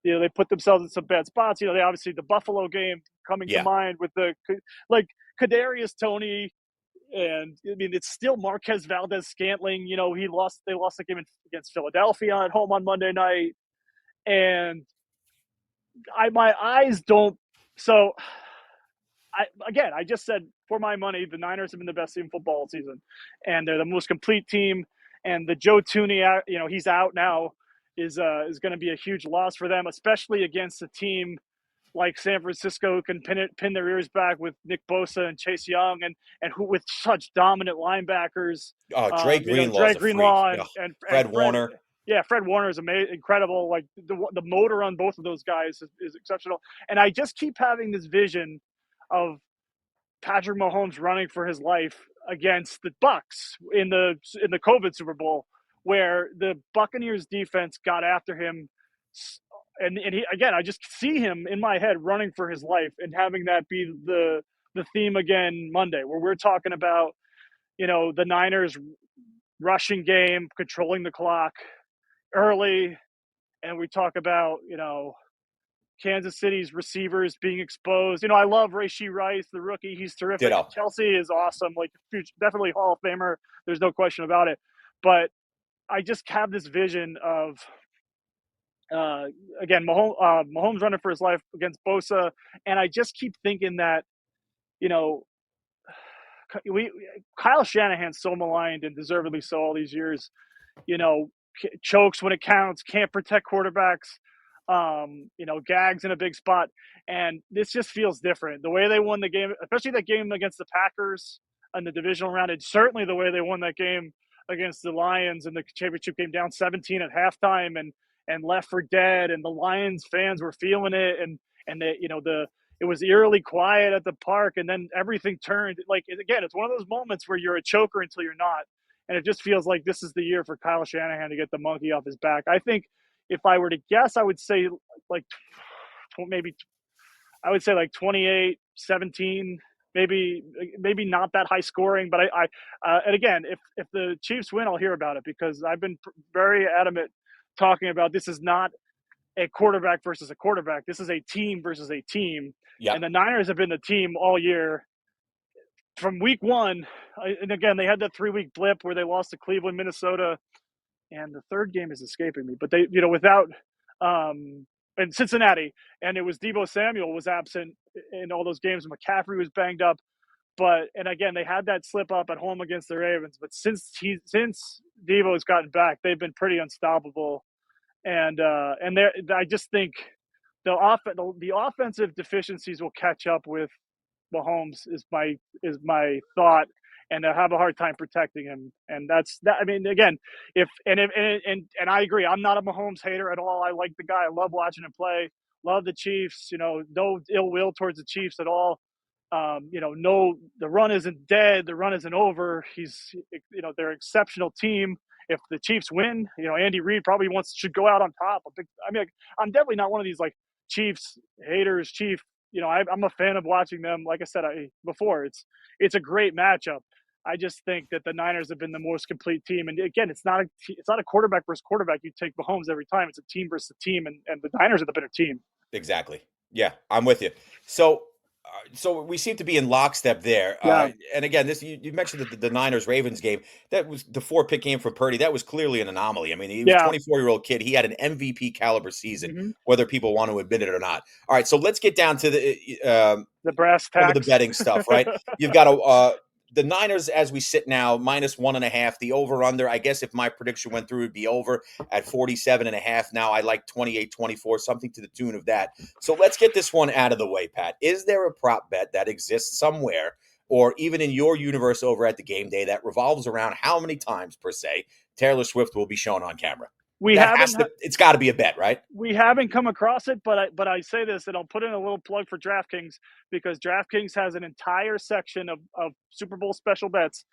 They put themselves in some bad spots. They obviously the Buffalo game coming to mind with Kadarius Toney, and I mean it's still Marquez Valdez-Scantling. They lost the game against Philadelphia at home on Monday night, and my eyes don't. So I just said for my money, the Niners have been the best team in football all season, and they're the most complete team. And the Joe Thuney, he's out now, is going to be a huge loss for them, especially against a team like San Francisco who can pin their ears back with Nick Bosa and Chase Young, and who with such dominant linebackers. Dre Greenlaw and Fred Warner. Yeah, Fred Warner is incredible. Like the motor on both of those guys is exceptional. And I just keep having this vision of Patrick Mahomes running for his life against the Bucks in the COVID Super Bowl, where the Buccaneers defense got after him, and he, again, I just see him in my head running for his life and having that be the theme again Monday, where we're talking about the Niners rushing game, controlling the clock early, and we talk about Kansas City's receivers being exposed. I love Rashee Rice, the rookie. He's terrific. Ditto. Chelsea is awesome. Definitely Hall of Famer. There's no question about it. But I just have this vision of, again, Mahomes running for his life against Bosa. And I just keep thinking that, Kyle Shanahan's so maligned and deservedly so all these years, chokes when it counts, can't protect quarterbacks. Gags in a big spot, and this just feels different. The way they won the game, especially that game against the Packers in the divisional round, and certainly the way they won that game against the Lions in the championship game, down 17 at halftime and left for dead, and the Lions fans were feeling it, and it was eerily quiet at the park, and then everything turned. Again, it's one of those moments where you're a choker until you're not, and it just feels like this is the year for Kyle Shanahan to get the monkey off his back. I think if I were to guess, I would say maybe 28-17, maybe not that high scoring, but and again, if the Chiefs win, I'll hear about it because I've been very adamant talking about this is not a quarterback versus a quarterback. This is a team versus a team. Yep. And the Niners have been the team all year from week one. And again, they had that 3-week blip where they lost to Cleveland, Minnesota, and the third game is escaping me. But they, without in Cincinnati, and it was Deebo Samuel was absent in all those games. McCaffrey was banged up, and again, they had that slip up at home against the Ravens. But since Deebo's gotten back, they've been pretty unstoppable. And I just think the offensive deficiencies will catch up with Mahomes is my thought, and they'll have a hard time protecting him. And that's that. I mean, again, if I agree, I'm not a Mahomes hater at all. I like the guy. I love watching him play. Love the Chiefs. No ill will towards the Chiefs at all. No, the run isn't dead. The run isn't over. They're an exceptional team. If the Chiefs win, Andy Reid probably should go out on top. I'm definitely not one of these like Chiefs haters. I'm a fan of watching them. Like I said before, it's a great matchup. I just think that the Niners have been the most complete team. And again, it's not a quarterback versus quarterback. You take Mahomes every time. It's a team versus a team, and the Niners are the better team. Exactly. Yeah, I'm with you. So we seem to be in lockstep there. Yeah. And again, you mentioned the Niners-Ravens game. That was the 4-pick game for Purdy. That was clearly an anomaly. I mean, he was a 24-year-old kid. He had an MVP caliber season, whether people want to admit it or not. All right, so let's get down to the brass tacks, some of the betting stuff, right? You've got the Niners, as we sit now, -1.5. The over-under, I guess if my prediction went through, it'd be over at 47.5. Now I like 28-24, something to the tune of that. So let's get this one out of the way, Pat. Is there a prop bet that exists somewhere, or even in your universe over at the game day, that revolves around how many times, per se, Taylor Swift will be shown on camera? It's got to be a bet, right? We haven't come across it, but I say this, and I'll put in a little plug for DraftKings, because DraftKings has an entire section of Super Bowl special bets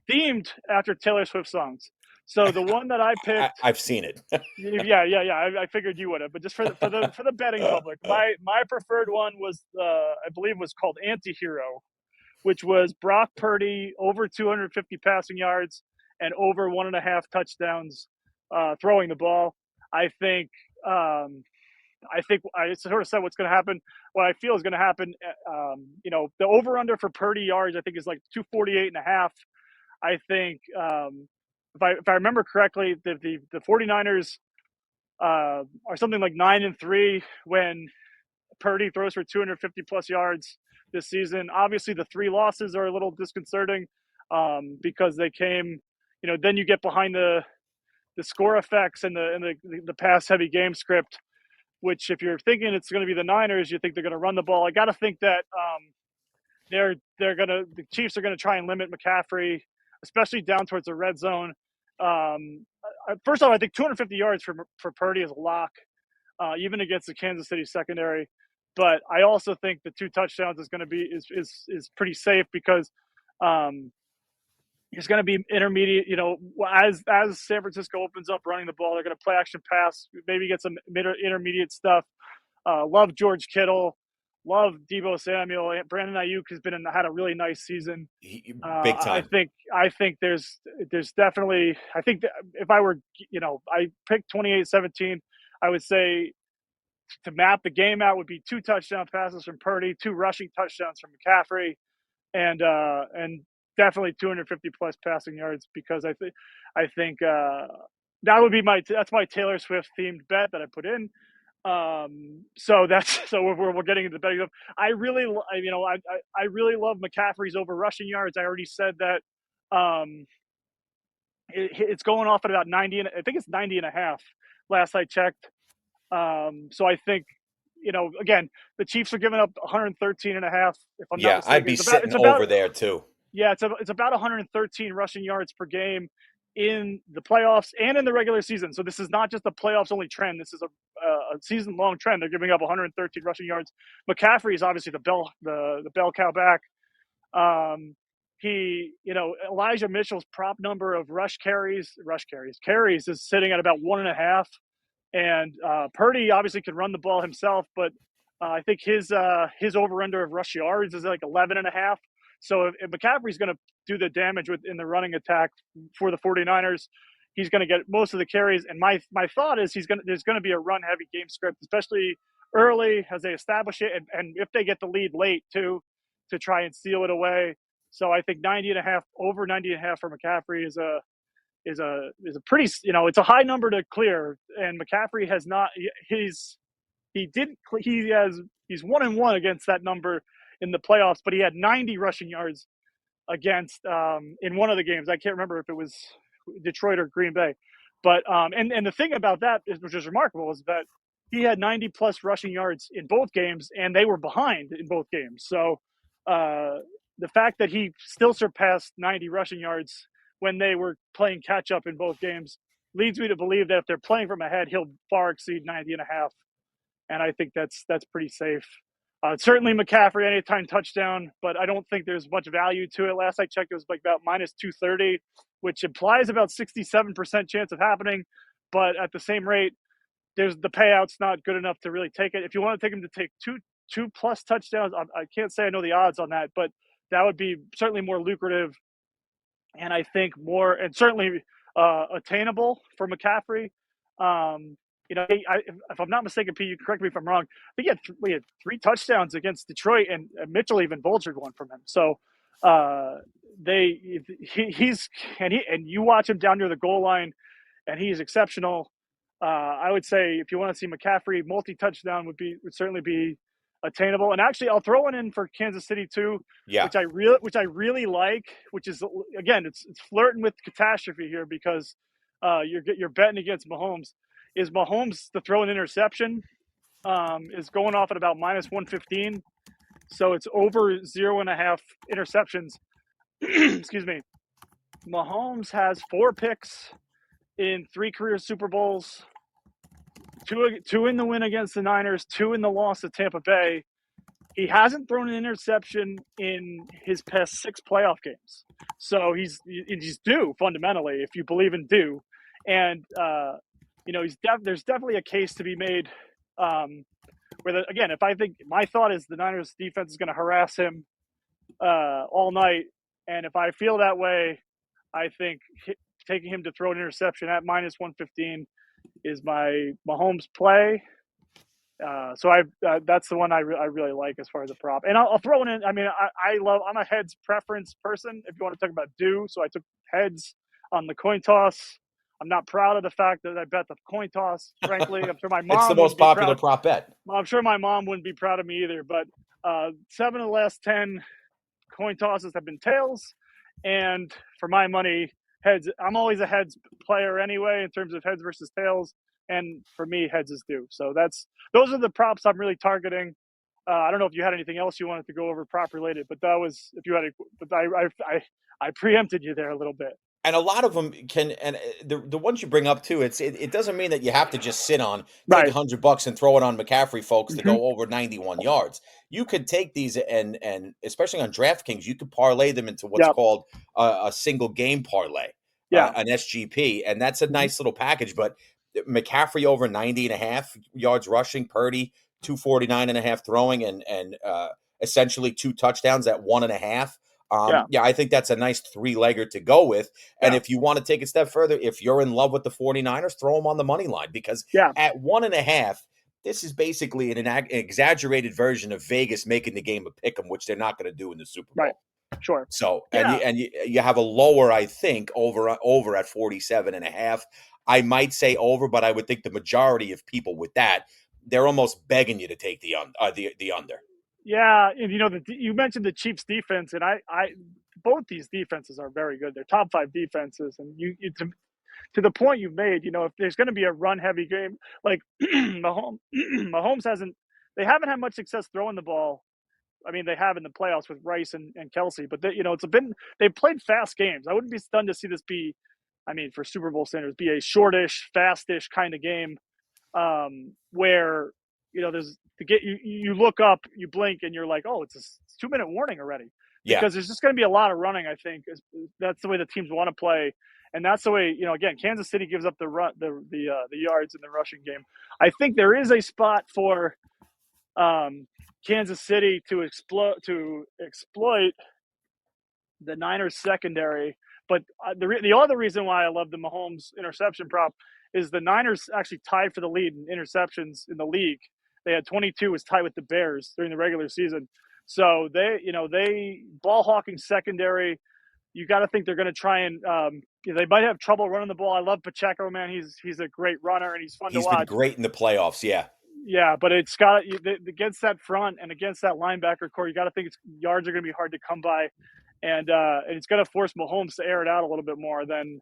themed after Taylor Swift songs. So the one that I picked, I've seen it. yeah. I figured you would have, but just for the betting public, my preferred one was I believe was called Antihero, which was Brock Purdy over 250 passing yards and over 1.5 touchdowns. Throwing the ball. I think I sort of said what's going to happen. What I feel is going to happen. The over under for Purdy yards, I think, is like 248.5. I think if I remember correctly, the 49ers are something like 9-3 when Purdy throws for 250 plus yards this season. Obviously, the 3 losses are a little disconcerting because they came. Then you get behind the score effects and the pass heavy game script, which if you're thinking it's going to be the Niners, you think they're going to run the ball. I got to think that the Chiefs are going to try and limit McCaffrey, especially down towards the red zone. First off, I think 250 yards for Purdy is a lock, even against the Kansas City secondary. But I also think the 2 touchdowns is going to be is pretty safe because it's going to be intermediate. As San Francisco opens up running the ball, they're going to play action pass, maybe get some intermediate stuff. Love George Kittle, love Deebo Samuel. Brandon Ayuk has had a really nice season. Big time. I think there's definitely. I think that if I were, I picked 28-17. I would say to map the game out would be 2 touchdown passes from Purdy, 2 rushing touchdowns from McCaffrey, and definitely 250 plus passing yards, because I think that would be that's my Taylor Swift themed bet that I put in. So we're getting into the betting. I really love McCaffrey's over rushing yards. I already said that. It's going off at about 90, and I think it's 90.5 last I checked. So I think, again, the Chiefs are giving up 113.5. If I'm not mistaken. I'd be sitting over there too. Yeah, it's about 113 rushing yards per game in the playoffs and in the regular season. So this is not just a playoffs only trend. This is a season long trend. They're giving up 113 rushing yards. McCaffrey is obviously the bell cow back. Elijah Mitchell's prop number of carries is sitting at about 1.5. And Purdy obviously can run the ball himself, but I think his over under of rush yards is like 11.5. So if McCaffrey's going to do the damage in the running attack for the 49ers, he's going to get most of the carries. And my thought is there's going to be a run heavy game script, especially early as they establish it, and if they get the lead late too, to try and steal it away. So I think 90.5 over 90.5 for McCaffrey is a pretty, it's a high number to clear. And McCaffrey has not. He's 1-1 against that number in the playoffs, but he had 90 rushing yards against in one of the games. I can't remember if it was Detroit or Green Bay, but and the thing about that which is remarkable, is that he had 90 plus rushing yards in both games, and they were behind in both games. So the fact that he still surpassed 90 rushing yards when they were playing catch up in both games leads me to believe that if they're playing from ahead, he'll far exceed 90.5. And I think that's pretty safe. Certainly McCaffrey anytime touchdown, but I don't think there's much value to it. Last I checked, it was like about minus 230, which implies about 67% chance of happening. But at the same rate, there's the payout's not good enough to really take it. If you want to take him to take two plus touchdowns, I can't say I know the odds on that, but that would be certainly more lucrative, and I think more and certainly attainable for McCaffrey. If I'm not mistaken, Pete, you can correct me if I'm wrong. I think we had 3 touchdowns against Detroit, and Mitchell even vultured one from him. So you watch him down near the goal line, and he's exceptional. I would say if you want to see McCaffrey multi-touchdown would certainly be attainable. And actually, I'll throw one in for Kansas City too, which I really like. Which is, again, it's flirting with catastrophe here, because you're betting against Mahomes. Is Mahomes to throw an interception? Is going off at about minus 115, so it's over 0.5 interceptions. Excuse me. Mahomes has 4 picks in 3 career Super Bowls, 2 in the win against the Niners, 2 in the loss to Tampa Bay. He hasn't thrown an interception in his past 6 playoff games. So he's due, fundamentally, if you believe in due. And, there's definitely a case to be made again, if I think my thought is the Niners defense is going to harass him all night. And if I feel that way, I think taking him to throw an interception at minus 115 is my Mahomes play. So that's the one I really like as far as a prop. And I'll throw it in. I mean, I'm a heads preference person, if you want to talk about due. So I took heads on the coin toss. I'm not proud of the fact that I bet the coin toss, frankly. I'm sure my mom it's the most popular prop bet. I'm sure my mom wouldn't be proud of me either. But 7 of the last 10 coin tosses have been tails. And for my money, heads. I'm always a heads player anyway in terms of heads versus tails. And for me, heads is due. So those are the props I'm really targeting. I don't know if you had anything else you wanted to go over prop related, but that was, if you had, but I preempted you there a little bit. And a lot of them can, and the ones you bring up too, it doesn't mean that you have to just sit on, take $100 and throw it on McCaffrey, folks, to go over 91 yards. You could take these and especially on DraftKings, you could parlay them into what's called a single game parlay, an SGP, and that's a nice little package. But McCaffrey over 90.5 yards rushing, Purdy 249.5 throwing, and essentially 2 touchdowns at 1.5. I think that's a nice 3-legger to go with. And if you want to take a step further, if you're in love with the 49ers, throw them on the money line, because at 1.5, this is basically an exaggerated version of Vegas making the game a pick 'em, which they're not going to do in the Super Bowl. Right. Sure. So, and you have a lower, I think, over at 47.5. I might say over, but I would think the majority of people with that, they're almost begging you to take the under. Yeah, and you mentioned the Chiefs defense, and I both these defenses are very good. They're top 5 defenses, and you to the point you've made, if there's going to be a run heavy game, like Mahomes they haven't had much success throwing the ball. I mean, they have in the playoffs with Rice and Kelsey, but they've played fast games. I wouldn't be stunned to see this be, for Super Bowl standards, be a shortish, fastish kind of game, where there's you look up, you blink, and you're like, oh, it's a 2-minute warning already. Because there's just going to be a lot of running. I think that's the way the teams want to play, and that's the way again, Kansas City gives up the yards in the rushing game. I think there is a spot for Kansas City to exploit the Niners secondary. But the other reason why I love the Mahomes interception prop is the Niners actually tied for the lead in interceptions in the league. They had 22, was tied with the Bears during the regular season. So they ball hawking secondary. You got to think they're going to try and they might have trouble running the ball. I love Pacheco, man. He's a great runner and he's fun to He's watch. been great in the playoffs. Yeah. Yeah, but it's got against that front and against that linebacker core, you got to think yards are going to be hard to come by, and it's going to force Mahomes to air it out a little bit more than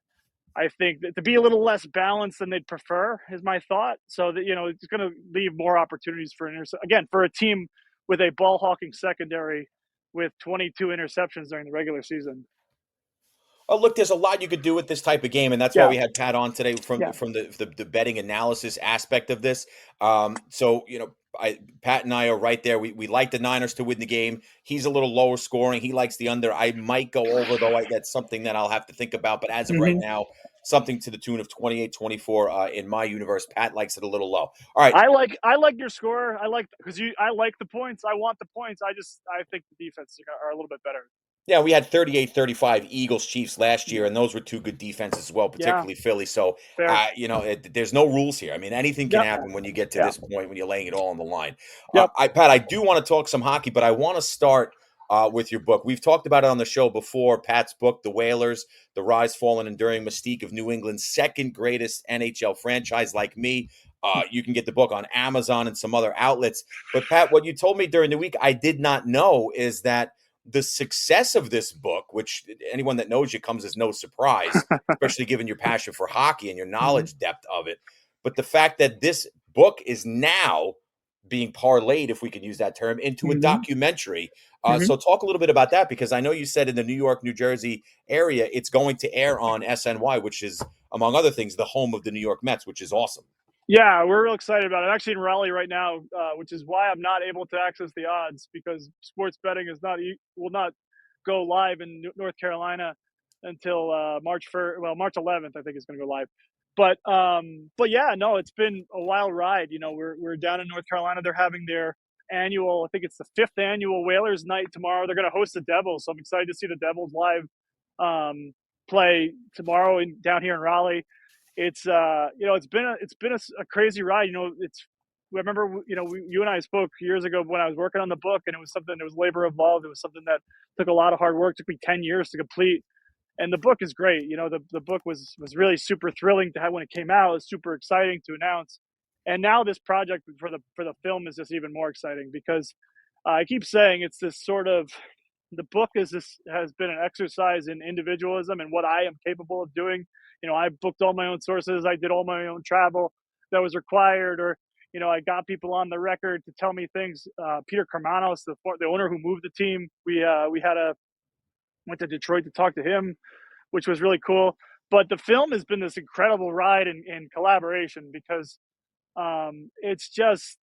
I think that, to be a little less balanced than they'd prefer is my thought. So that it's going to leave more opportunities for again for a team with a ball hawking secondary with 22 interceptions during the regular season. Oh, look, there's a lot you could do with this type of game, and that's why we had Pat on today from the betting analysis aspect of this. So, Pat and I are right there. We like the Niners to win the game. He's a little lower scoring. He likes the under. I might go over, though. That's something that I'll have to think about. But as of right now, something to the tune of 28-24 in my universe. Pat likes it a little low. All right. I like your score. I like the points. I want the points. I think the defense are a little bit better. Yeah, we had 38-35 Eagles-Chiefs last year, and those were two good defenses as well, particularly Philly. So, there's no rules here. I mean, anything can happen when you get to this point when you're laying it all on the line. Pat, I do want to talk some hockey, but I want to start with your book. We've talked about it on the show before. Pat's book, The Whalers, The Rise, Fall, and Enduring Mystique of New England's second greatest NHL franchise. Like me, you can get the book on Amazon and some other outlets. But, Pat, what you told me during the week I did not know is that the success of this book, which anyone that knows you comes as no surprise, especially given your passion for hockey and your knowledge depth of it. But the fact that this book is now being parlayed, if we can use that term, into a documentary. So talk a little bit about that, because I know you said in the New York, New Jersey area, it's going to air on SNY, which is, among other things, the home of the New York Mets, which is awesome. Yeah, we're real excited about it. I'm actually in Raleigh right now, which is why I'm not able to access the odds, because sports betting will not go live in North Carolina until March 1st. Well, March 11th, I think is going to go live. But yeah, no, it's been a wild ride. We're down in North Carolina. They're having their annual, I think it's the 5th annual Whalers night tomorrow. They're going to host the Devils, so I'm excited to see the Devils live play tomorrow down here in Raleigh. It's it's been a crazy ride. I remember you and I spoke years ago when I was working on the book, and it was something that was labor involved. It was something that took a lot of hard work. It took me 10 years to complete, and the book is great. The book was really super thrilling to have when it came out. It was super exciting to announce, and now this project for the film is just even more exciting, because I keep saying it's this sort of, the book has been an exercise in individualism and what I am capable of doing. I booked all my own sources. I did all my own travel that was required, or, I got people on the record to tell me things. Peter Kermanos, the owner who moved the team, went to Detroit to talk to him, which was really cool. But the film has been this incredible ride in collaboration, because it's just,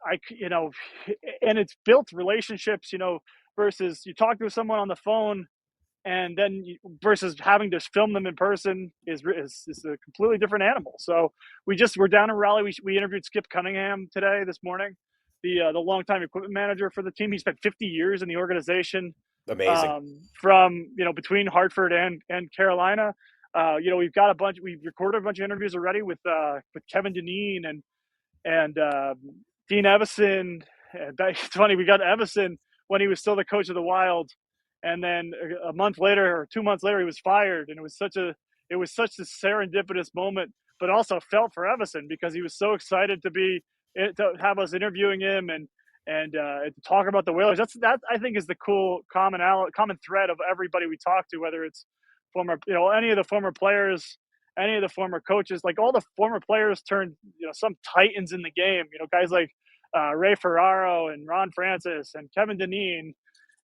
and it's built relationships, versus you talk to someone on the phone, and then versus having to film them in person is a completely different animal. So we're down in Raleigh. We interviewed Skip Cunningham this morning, the longtime equipment manager for the team. He spent 50 years in the organization. Amazing. From between Hartford and Carolina. We've recorded a bunch of interviews already with Kevin Dineen and Dean Evison. It's funny, we got Evison when he was still the coach of the Wild, and then a month later or 2 months later he was fired, and it was such a serendipitous moment, but also felt for Evison, because he was so excited to have us interviewing him and to talk about the Whalers. That I think is the cool common thread of everybody we talk to, whether it's former, any of the former players, any of the former coaches. Like, all the former players turned, some titans in the game. Guys like Ray Ferraro and Ron Francis and Kevin Dineen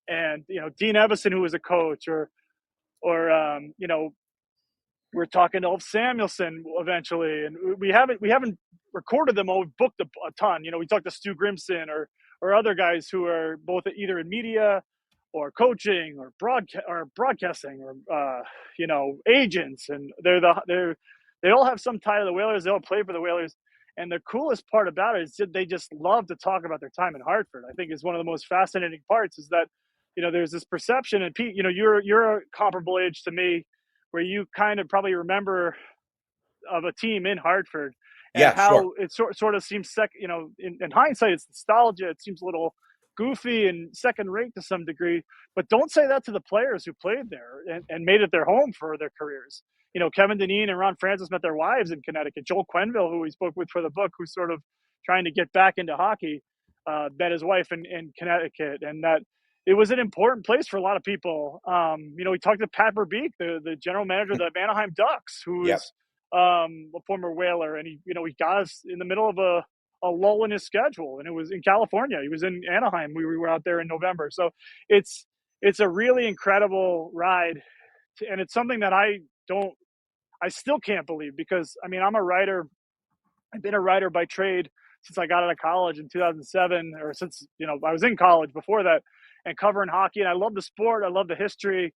and Dean Evison, who was a coach, or we're talking to Ulf Samuelsson eventually, and we haven't recorded them all. We've booked a ton. We talked to Stu Grimson or other guys who are both either in media or coaching or broadcasting or agents, and they all have some tie to the Whalers. They all play for the Whalers, and the coolest part about it is that they just love to talk about their time in Hartford. I think is one of the most fascinating parts, is that there's this perception, and Pete, you're a comparable age to me, where you kind of probably remember of a team in Hartford, and how it sort of seems in hindsight, it's nostalgia. It seems a little goofy and second rate to some degree, but don't say that to the players who played there and made it their home for their careers. Kevin Dineen and Ron Francis met their wives in Connecticut. Joel Quenneville, who we spoke with for the book, who's sort of trying to get back into hockey, met his wife in Connecticut, and that it was an important place for a lot of people. We talked to Pat Verbeek, the general manager of the Anaheim Ducks, who is a former Whaler, and he got us in the middle of a lull in his schedule, and it was in California. He was in Anaheim. We were out there in November, so it's a really incredible ride, and it's something that I still can't believe, because I'm a writer. I've been a writer by trade since I got out of college in 2007, or since I was in college before that, and covering hockey. And I love the sport. I love the history.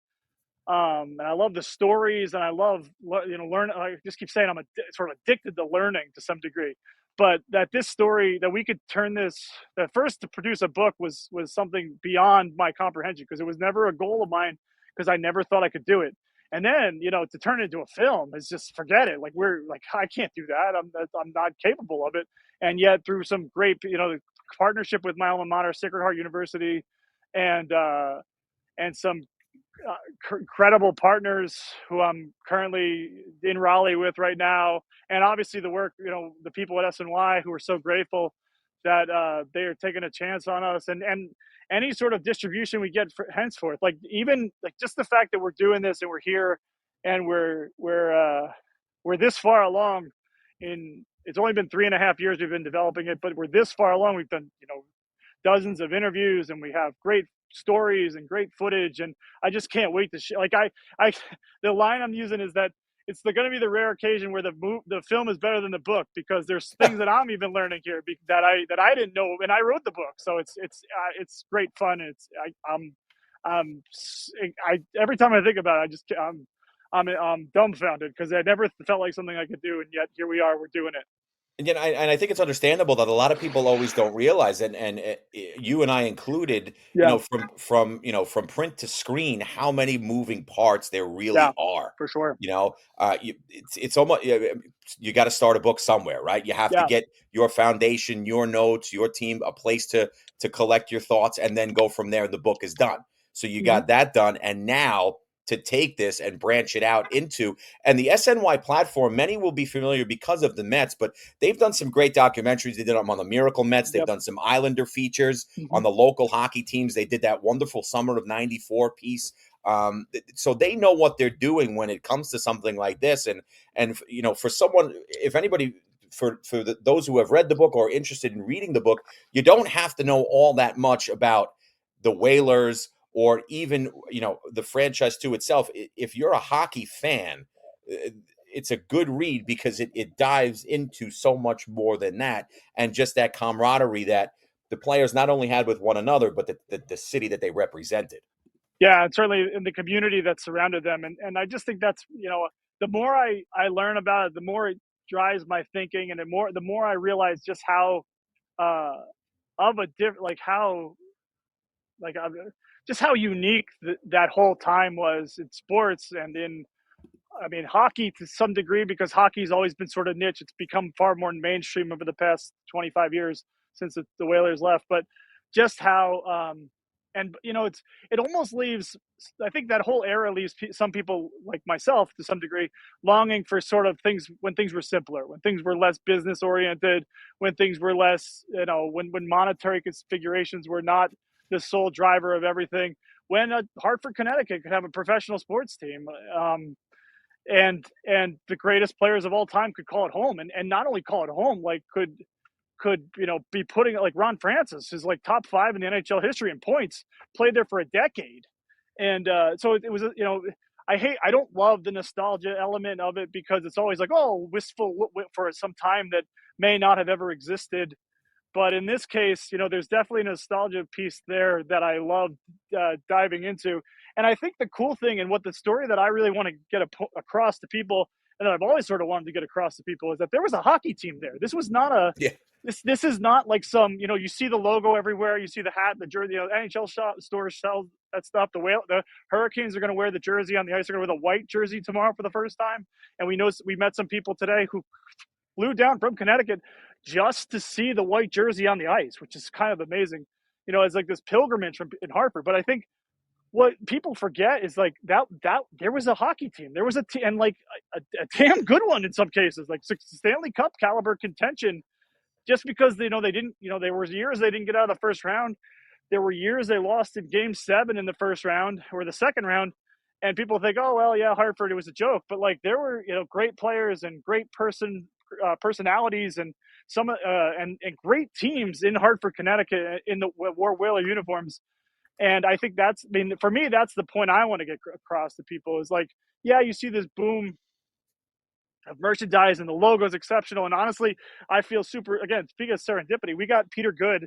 And I love the stories, and I love, learn. I just keep saying I'm sort of addicted to learning to some degree. But that this story, that we could turn this, that first to produce a book was something beyond my comprehension, because it was never a goal of mine, because I never thought I could do it. And then, to turn it into a film is just, forget it. Like, I can't do that. I'm not capable of it. And yet, through some great, partnership with my alma mater, Sacred Heart University, and some incredible partners who I'm currently in Raleigh with right now, and obviously the work, the people at SNY, who are so grateful that they are taking a chance on us, and any sort of distribution we get henceforth, like even like just the fact that we're doing this and we're here and we're this far along in. It's only been 3.5 years we've been developing it, but we're this far along. We've done dozens of interviews, and we have great stories and great footage, and I just can't wait to the line I'm using is that it's going to be the rare occasion where the film is better than the book, because there's things that I'm even learning here that I didn't know, and I wrote the book, so it's great fun. Every time I think about it, I'm dumbfounded, because I never felt like something I could do, and yet here we are, we're doing it. And I think it's understandable that a lot of people always don't realize, and you and I included, from print to screen, how many moving parts there really are. For sure. It's almost, you got to start a book somewhere, right? You have to get your foundation, your notes, your team, a place to collect your thoughts, and then go from there. The book is done. So you got that done, and now to take this and branch it out into, and the SNY platform, many will be familiar because of the Mets, but they've done some great documentaries. They did them on the Miracle Mets. They've done some Islander features on the local hockey teams. They did that wonderful Summer of '94 piece. So they know what they're doing when it comes to something like this. And for someone, if anybody, for those who have read the book or interested in reading the book, you don't have to know all that much about the Whalers or even, the franchise to itself. If you're a hockey fan, it's a good read, because it dives into so much more than that, and just that camaraderie that the players not only had with one another, but the city that they represented. Yeah, and certainly in the community that surrounded them. And I just think that's, the more I learn about it, the more it drives my thinking, and the more I realize just how just how unique that whole time was in sports, and in, hockey to some degree, because hockey's always been sort of niche. It's become far more mainstream over the past 25 years since the Whalers left. But just how, it almost leaves, I think that whole era leaves some people like myself to some degree longing for sort of things when things were simpler, when things were less business oriented, when things were less, when monetary configurations were not the sole driver of everything, when Hartford, Connecticut could have a professional sports team, and the greatest players of all time could call it home, and not only call it home, like could be putting it, like Ron Francis is like top 5 in the NHL history in points, played there for a decade. And so it was, I don't love the nostalgia element of it, because it's always like, wistful for some time that may not have ever existed. But in this case, there's definitely a nostalgia piece there that I love diving into. And I think the cool thing, and what the story that I really want to get across to people, and that I've always sort of wanted to get across to people, is that there was a hockey team there. This was not this is not like some, you see the logo everywhere, you see the hat, the jersey, NHL stores sell that stuff. The Hurricanes are going to wear the jersey on the ice. They're going to wear the white jersey tomorrow for the first time. And we met some people today who flew down from Connecticut just to see the white jersey on the ice, which is kind of amazing. as like this pilgrimage in Hartford. But I think what people forget is like that there was a hockey team. There was a team, and like a damn good one in some cases, like Stanley Cup caliber contention. Just because they didn't, there was years they didn't get out of the first round. There were years they lost in Game 7 in the first round or the second round, and people think, oh well, yeah, Hartford, it was a joke. But like there were great players and great personalities and some and great teams in Hartford, Connecticut, in the War Whaler uniforms. And I think for me, that's the point I want to get across to people is like, yeah, you see this boom of merchandise and the logo is exceptional. And honestly, I feel again, speaking of serendipity, we got Peter Good,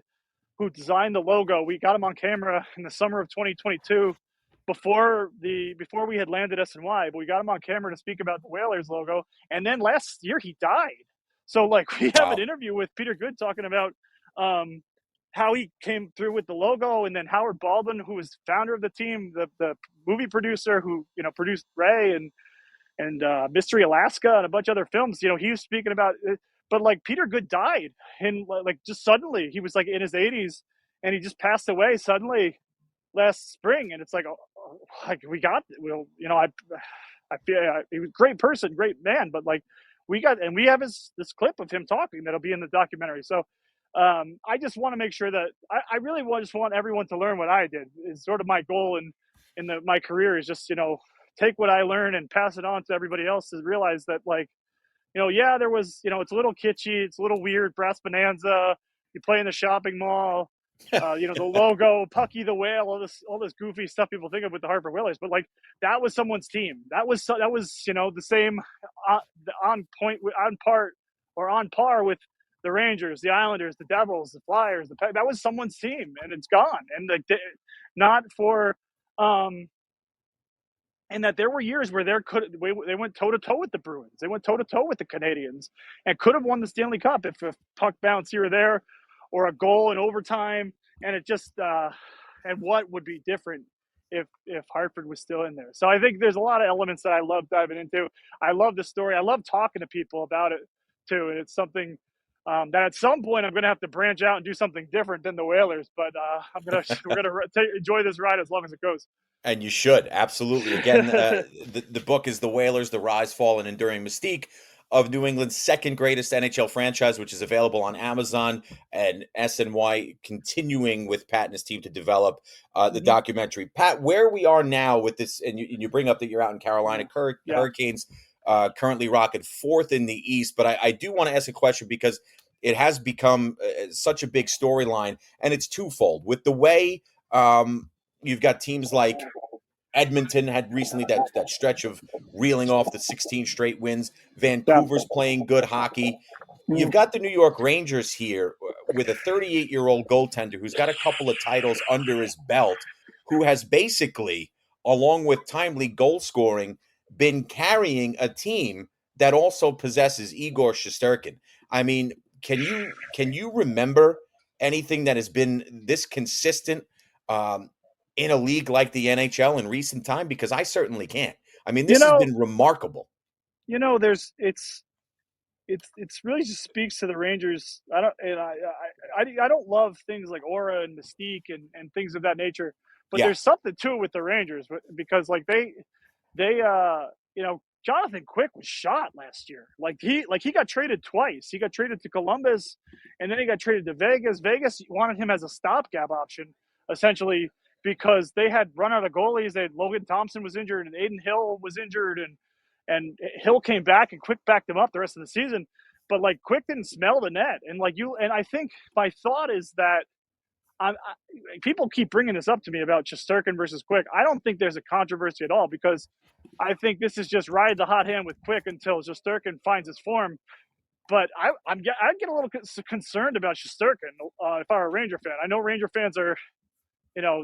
who designed the logo. We got him on camera in the summer of 2022 before we had landed SNY, but we got him on camera to speak about the Whalers logo. And then last year he died. So like we have an interview with Peter Good talking about how he came through with the logo, and then Howard Baldwin, who was founder of the team, the movie producer who produced Ray and Mystery Alaska and a bunch of other films. He was speaking about it, but like Peter Good died, and like just suddenly he was like in his 80s, and he just passed away suddenly last spring. And it's like, like we I feel he was a great person, great man, but like we have this clip of him talking that'll be in the documentary. So I just want to make sure that I really just want everyone to learn what I did. Is sort of my goal in my career is just take what I learned and pass it on to everybody else to realize that like yeah, there was it's a little kitschy, it's a little weird, brass bonanza, you play in the shopping mall, the logo, Pucky the Whale, all this goofy stuff people think of with the Hartford Whalers, but like that was someone's team. That was the same on par with the Rangers, the Islanders, the Devils, the Flyers. That was someone's team, and it's gone. And like not for and that there were years where they went toe to toe with the Bruins, they went toe to toe with the Canadians, and could have won the Stanley Cup if a puck bounce here or there, or a goal in overtime. And it just and what would be different if Hartford was still in there. So I think there's a lot of elements that I love diving into. I love the story. I love talking to people about it too, and it's something that at some point I'm going to have to branch out and do something different than the Whalers. But we're going to enjoy this ride as long as it goes. And you should, absolutely. Again, the book is The Whalers, The Rise, Fall, and Enduring Mystique of New England's second greatest NHL franchise, which is available on Amazon, and SNY continuing with Pat and his team to develop the documentary. Pat, where we are now with this, and you bring up that you're out in Carolina, Hurricanes currently rocking fourth in the East, but I do want to ask a question because it has become such a big storyline, and it's twofold. With the way you've got teams like Edmonton had recently that stretch of reeling off the 16 straight wins. Vancouver's playing good hockey. You've got the New York Rangers here with a 38-year-old goaltender who's got a couple of titles under his belt, who has basically, along with timely goal scoring, been carrying a team that also possesses Igor Shesterkin. I mean, can you remember anything that has been this consistent in a league like the NHL in recent time? Because I certainly can't. I mean, this has been remarkable. It's really just speaks to the Rangers. I don't love things like aura and mystique and things of that nature, but there's something to it with the Rangers because like they Jonathan Quick was shot last year. Like he got traded twice. He got traded to Columbus, and then he got traded to Vegas. Vegas wanted him as a stopgap option, essentially, because they had run out of goalies. Logan Thompson was injured, and Aiden Hill was injured, and Hill came back, and Quick backed him up the rest of the season. But like Quick didn't smell the net, and I think my thought is that people keep bringing this up to me about Shesterkin versus Quick. I don't think there's a controversy at all, because I think this is just ride the hot hand with Quick until Shesterkin finds his form. But I get a little concerned about Shesterkin if I were a Ranger fan. I know Ranger fans are,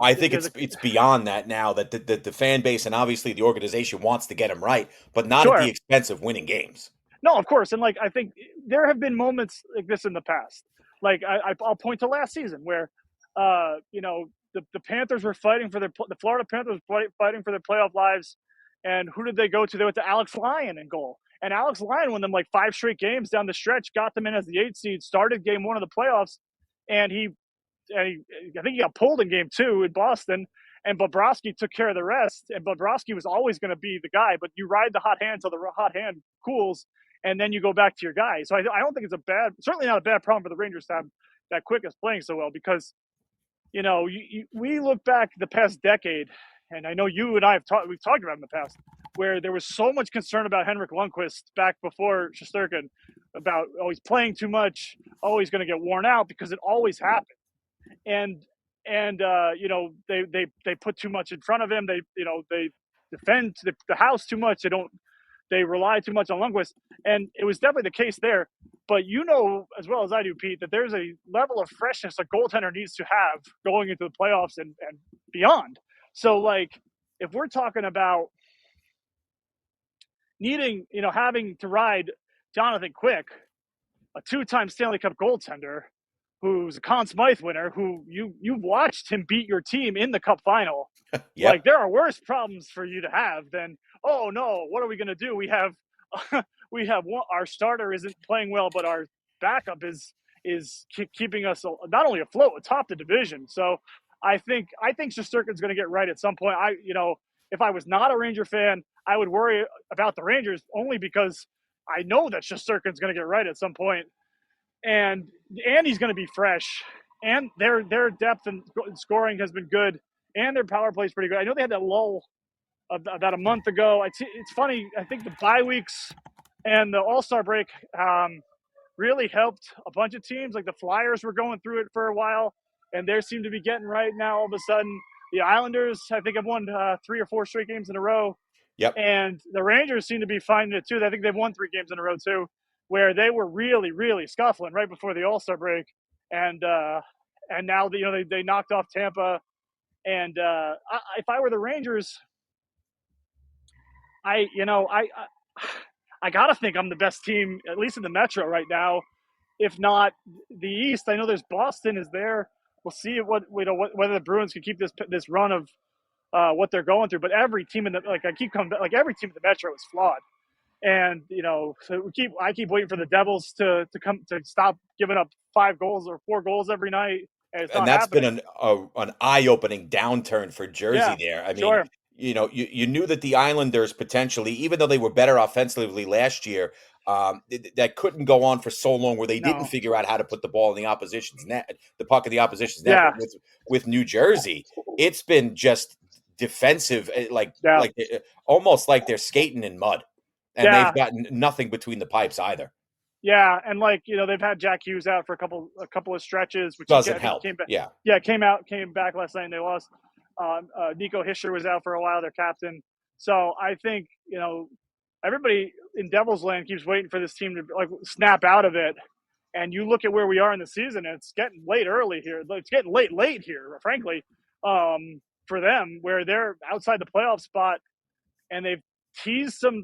I think it's beyond that now, that the fan base and obviously the organization wants to get him right, but not at the expense of winning games. No, of course. And like, I think there have been moments like this in the past. Like I'll point to last season where, the Panthers were fighting for the Florida Panthers were fighting for their playoff lives. And who did they go to? They went to Alex Lyon in goal. And Alex Lyon won them like 5 straight games down the stretch, got them in as the 8th seed, started game 1 of the playoffs. And he I think he got pulled in game 2 in Boston, and Bobrovsky took care of the rest. And Bobrovsky was always going to be the guy, but you ride the hot hand till the hot hand cools, and then you go back to your guy. So I don't think it's certainly not a bad problem for the Rangers to have that Quick is playing so well, because, we look back the past decade, and I know you and I we've talked about it in the past, where there was so much concern about Henrik Lundqvist back before Shesterkin, about he's playing too much, he's going to get worn out, because it always happened. And they put too much in front of him. They defend the house too much. They rely too much on Lundqvist, and it was definitely the case there. But as well as I do, Pete, that there's a level of freshness a goaltender needs to have going into the playoffs and beyond. So, if we're talking about needing, having to ride Jonathan Quick, a 2-time Stanley Cup goaltender, who's a Conn Smythe winner, who you've watched him beat your team in the Cup final. Yep. There are worse problems for you to have than, oh no, what are we going to do? We have our starter isn't playing well, but our backup is keeping us not only afloat, atop the division. So I think Shesterkin's going to get right at some point. If I was not a Ranger fan, I would worry about the Rangers, only because I know that Shesterkin's going to get right at some point. And he's going to be fresh, and their depth and scoring has been good, and their power play is pretty good. I know they had that lull about a month ago. It's funny. I think the bye weeks and the All-Star break really helped a bunch of teams. Like the Flyers were going through it for a while, and they seem to be getting right now. All of a sudden, the Islanders, I think, have won 3 or 4 straight games in a row. Yep. And the Rangers seem to be finding it too. I think they've won 3 games in a row too, where they were really, really scuffling right before the All-Star break, and now they knocked off Tampa. And if I were the Rangers, I gotta think I'm the best team, at least in the Metro right now, if not the East. I know there's Boston is there. We'll see whether the Bruins can keep this run of what they're going through. But every team every team in the Metro is flawed. And so I keep waiting for the Devils to stop giving up 5 goals or 4 goals every night, and that's happening. been an eye-opening downturn for Jersey there. I mean, sure. You knew that the Islanders potentially, even though they were better offensively last year, that couldn't go on for so long, where they didn't figure out how to put the ball in the opposition's net, the puck in the opposition's net. Yeah. With New Jersey, it's been just defensive, almost like they're skating in mud. And they've gotten nothing between the pipes either. Yeah, and they've had Jack Hughes out for a couple of stretches, which doesn't help. Came back, yeah, came back last night and they lost. Nico Hischier was out for a while, their captain. So I think everybody in Devils Land keeps waiting for this team to snap out of it. And you look at where we are in the season, and it's getting late early here. It's getting late here, frankly, for them, where they're outside the playoff spot, and they've teased some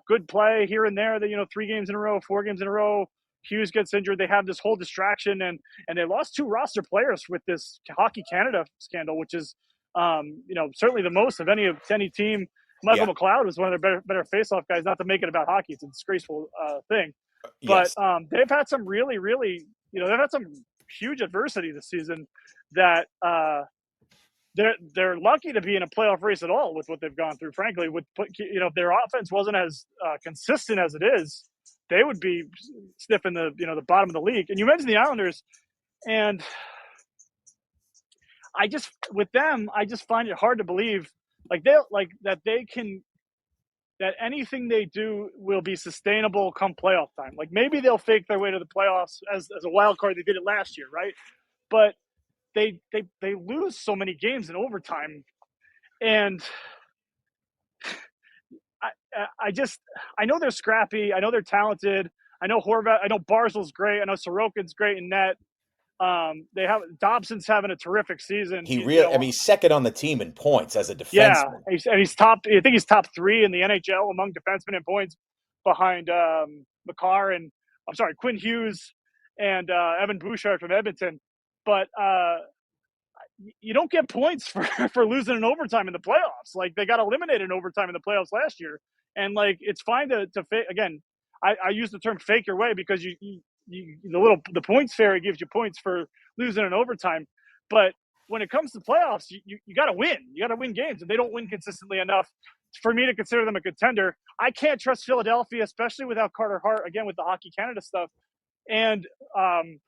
good play here and there. 3 games in a row, 4 games in a row. Hughes gets injured. They have this whole distraction, and they lost 2 roster players with this Hockey Canada scandal, which is, certainly the most of any team. Michael McLeod was one of their better face-off guys. Not to make it about hockey, it's a disgraceful thing. But they've had some really, really, they've had some huge adversity this season that they're lucky to be in a playoff race at all with what they've gone through. Frankly, if their offense wasn't as consistent as it is, they would be sniffing the bottom of the league. And you mentioned the Islanders, and I just find it hard to believe that anything they do will be sustainable come playoff time. Like maybe they'll fake their way to the playoffs as a wild card. They did it last year, right? But they lose so many games in overtime, and I know they're scrappy. I know they're talented. I know Horvat. I know Barzal's great. I know Sorokin's great in net. Dobson's having a terrific season. He's second on the team in points as a defenseman. Yeah, and he's top. I think he's top 3 in the NHL among defensemen in points, behind Quinn Hughes and Evan Bouchard from Edmonton. But you don't get points for losing in overtime in the playoffs. Like they got eliminated in overtime in the playoffs last year, and it's fine to fake. Again, I use the term "fake your way" because the points fairy gives you points for losing in overtime. But when it comes to playoffs, you got to win. You got to win games, and they don't win consistently enough for me to consider them a contender. I can't trust Philadelphia, especially without Carter Hart, again, with the Hockey Canada stuff. And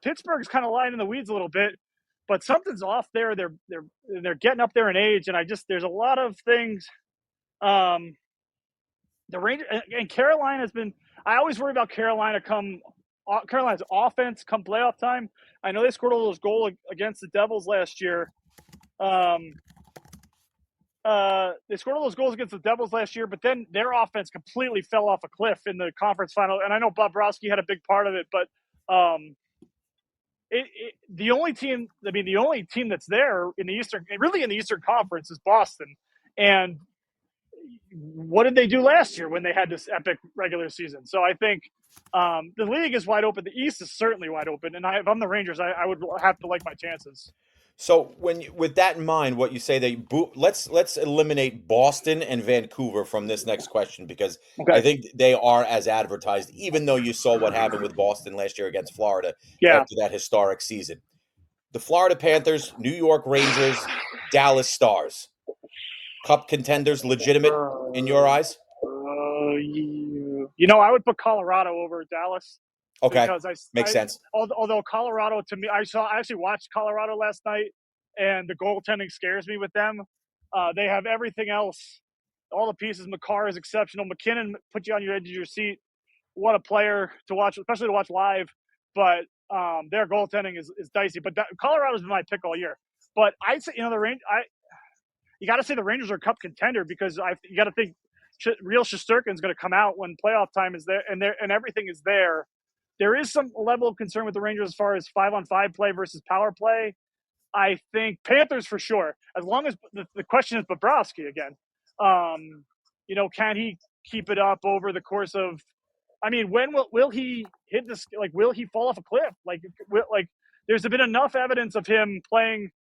Pittsburgh's kind of lying in the weeds a little bit, but something's off there. They're getting up there in age, and there's a lot of things. The Rangers and Carolina has been. I always worry about Carolina's offense come playoff time. I know they scored all those goals against the Devils last year. They scored all those goals against the Devils last year, but then their offense completely fell off a cliff in the conference final. And I know Bobrovsky had a big part of it, but the only team that's there in the Eastern Conference is Boston. And what did they do last year when they had this epic regular season? So I think the league is wide open. The East is certainly wide open. And if I'm the Rangers, I would have to like my chances. So with that in mind, what you say let's eliminate Boston and Vancouver from this next question, because I think they are as advertised, even though you saw what happened with Boston last year against Florida after that historic season. The Florida Panthers, New York Rangers, Dallas Stars. Cup contenders legitimate in your eyes? I would put Colorado over Dallas. Okay, makes sense. Although Colorado, to me, I actually watched Colorado last night, and the goaltending scares me with them. They have everything else, all the pieces. Makar is exceptional. McKinnon put you on your edge of your seat. What a player to watch, especially to watch live. But their goaltending is dicey. But Colorado's been my pick all year. But I'd say, you got to say the Rangers are a cup contender, because you got to think real Shesterkin's going to come out when playoff time is there, and everything is there. There is some level of concern with the Rangers as far as 5-on-5 play versus power play. I think Panthers for sure. As long as the question is Bobrovsky again. Can he keep it up over the course of? I mean, when will he hit this? Like, will he fall off a cliff? There's been enough evidence of him playing.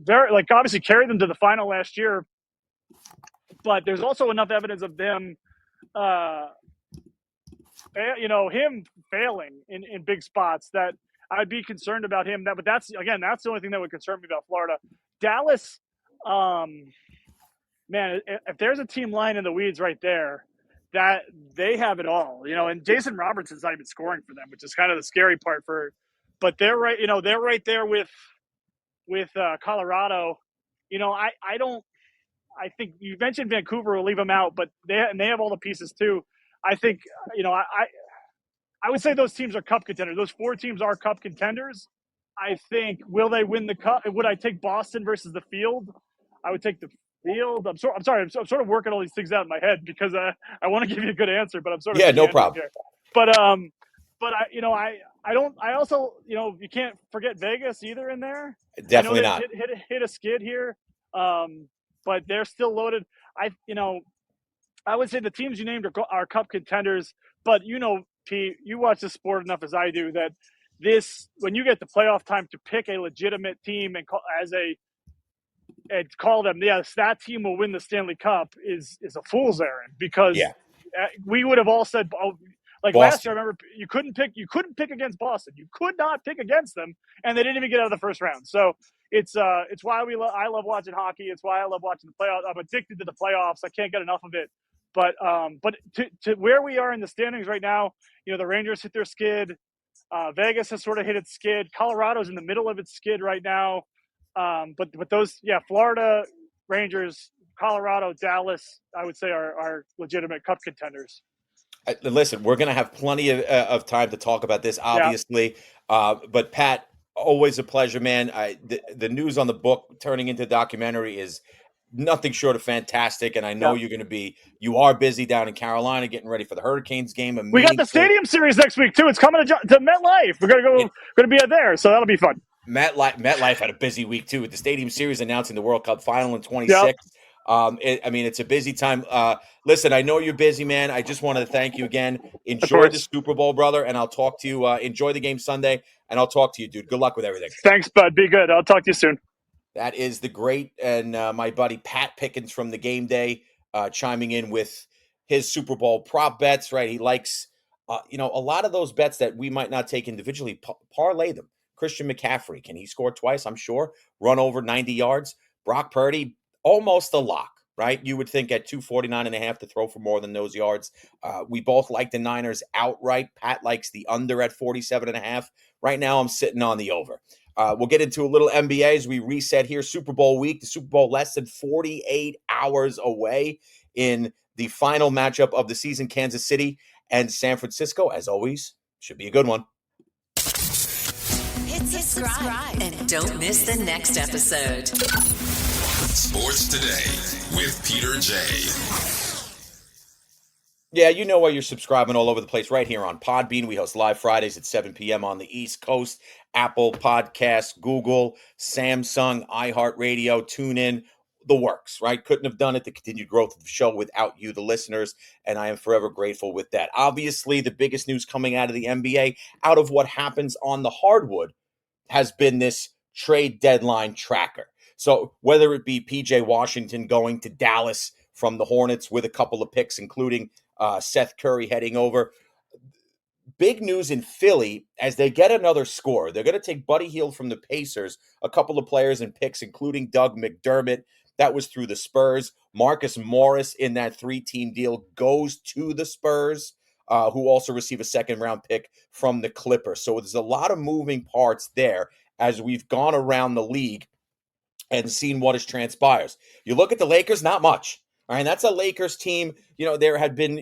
Obviously carried them to the final last year, but there's also enough evidence of them. Him failing in big spots that I'd be concerned about him. But that's the only thing that would concern me about Florida. Dallas, man, if there's a team lying in the weeds right there, that they have it all. And Jason Robertson's not even scoring for them, which is kind of the scary part but they're right. They're right there with Colorado. I think you mentioned Vancouver will leave them out, but they have all the pieces too. I think, I would say those teams are cup contenders. Those four teams are cup contenders. I think, will they win the cup? Would I take Boston versus the field? I would take the field. I'm sorry. I'm sort of working all these things out in my head, because I want to give you a good answer, but I'm sort of no problem. Here. But I don't. I also, you can't forget Vegas either in there. Definitely not. Hit a skid here, but they're still loaded. I would say the teams you named are cup contenders, but Pete, you watch the sport enough as I do that when you get the playoff time to pick a legitimate team and call them, that team will win the Stanley Cup is a fool's errand, because we would have all said, Boston. Last year, I remember you couldn't pick against Boston. You could not pick against them, and they didn't even get out of the first round. So it's why I love watching hockey. It's why I love watching the playoffs. I'm addicted to the playoffs. I can't get enough of it. But to where we are in the standings right now, the Rangers hit their skid. Vegas has sort of hit its skid. Colorado's in the middle of its skid right now. But those, Florida, Rangers, Colorado, Dallas, I would say are legitimate cup contenders. Listen, we're going to have plenty of time to talk about this, obviously. But Pat, always a pleasure, man. The news on the book turning into documentary is nothing short of fantastic, and I know you are busy down in Carolina getting ready for the Hurricanes game. We got the Stadium Series next week too. It's coming to MetLife. We're going to be there, so that'll be fun. MetLife had a busy week too with the Stadium Series announcing the World Cup final in 26. It's a busy time. Listen, I know you're busy, man. I just wanted to thank you again. Enjoy the Super Bowl, brother, and I'll talk to you. Enjoy the game Sunday, and I'll talk to you, dude. Good luck with everything. Thanks, bud. Be good. I'll talk to you soon. That is the great and my buddy Pat Pickens from the Game Day chiming in with his Super Bowl prop bets, right? He likes A lot of those bets that we might not take individually, parlay them. Christian McCaffrey, can he score twice? I'm sure. Run over 90 yards. Brock Purdy, almost a lock, right? You would think at 249.5 to throw for more than those yards. We both like the Niners outright. Pat likes the under at 47.5. Right now, I'm sitting on the over. We'll get into a little NBA as we reset here. Super Bowl week, the Super Bowl less than 48 hours away in the final matchup of the season, Kansas City and San Francisco. As always, should be a good one. Hit subscribe and don't miss the next episode. Sports Today with Peter J. Yeah, you know where you're subscribing all over the place right here on Podbean. We host live Fridays at 7 p.m. on the East Coast. Apple Podcasts, Google, Samsung, iHeartRadio, TuneIn, the works, right? Couldn't have done it, the continued growth of the show without you, the listeners, and I am forever grateful with that. Obviously, the biggest news coming out of the NBA, out of what happens on the hardwood, has been this trade deadline tracker. So whether it be PJ Washington going to Dallas from the Hornets with a couple of picks, including Seth Curry heading over. Big news in Philly as they get another scorer. They're going to take Buddy Hield from the Pacers, a couple of players and picks, including Doug McDermott. That was through the Spurs. Marcus Morris in that 3-team deal goes to the Spurs, who also receive a second-round pick from the Clippers. So there's a lot of moving parts there as we've gone around the league and seen what has transpires. You look at the Lakers, not much. All right, that's a Lakers team. There had been,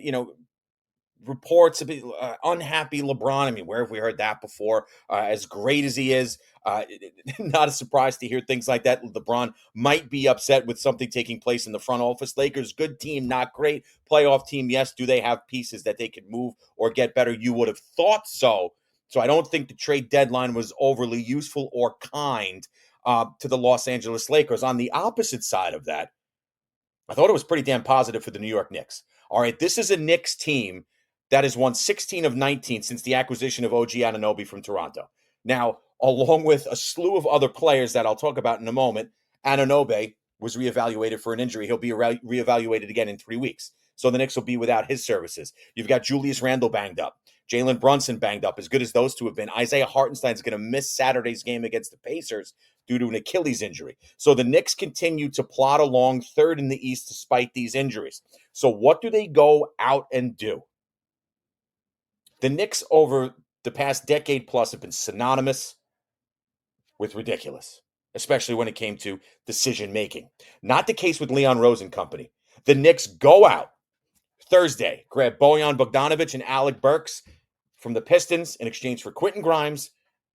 reports of unhappy LeBron. I mean, where have we heard that before? As great as he is, not a surprise to hear things like that. LeBron might be upset with something taking place in the front office. Lakers, good team, not great. Playoff team, yes. Do they have pieces that they could move or get better? You would have thought so. So I don't think the trade deadline was overly useful or kind to the Los Angeles Lakers. On the opposite side of that, I thought it was pretty damn positive for the New York Knicks. All right, this is a Knicks team that has won 16 of 19 since the acquisition of OG Anunoby from Toronto. Now, along with a slew of other players that I'll talk about in a moment, Anunoby was reevaluated for an injury. He'll be reevaluated again in 3 weeks. So the Knicks will be without his services. You've got Julius Randle banged up. Jalen Brunson banged up, as good as those two have been. Isaiah Hartenstein's going to miss Saturday's game against the Pacers due to an Achilles injury. So the Knicks continue to plod along third in the East despite these injuries. So what do they go out and do? The Knicks over the past decade plus have been synonymous with ridiculous, especially when it came to decision making. Not the case with Leon Rose and company. The Knicks go out Thursday, grab Bojan Bogdanovic and Alec Burks from the Pistons in exchange for Quentin Grimes,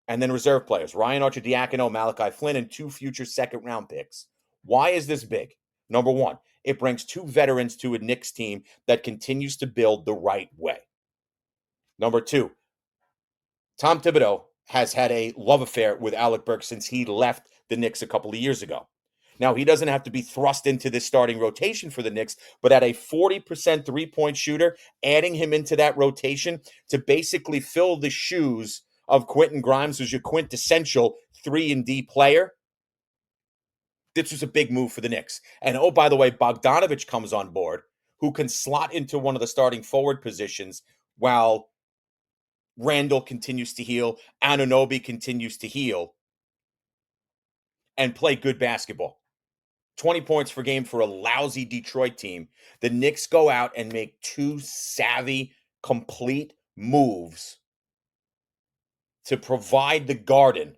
and then reserve players, Ryan Arcidiacono, Malachi Flynn, and 2 future second-round picks. Why is this big? Number one, it brings 2 veterans to a Knicks team that continues to build the right way. Number 2, Tom Thibodeau has had a love affair with Alec Burks since he left the Knicks a couple of years ago. Now, he doesn't have to be thrust into this starting rotation for the Knicks, but at a 40% three-point shooter, adding him into that rotation to basically fill the shoes of Quentin Grimes, who's your quintessential 3-and-D player, this was a big move for the Knicks. And, oh, by the way, Bogdanovic comes on board, who can slot into one of the starting forward positions while Randle continues to heal, Anunoby continues to heal, and play good basketball. 20 points per game for a lousy Detroit team. The Knicks go out and make 2 savvy, complete moves to provide the Garden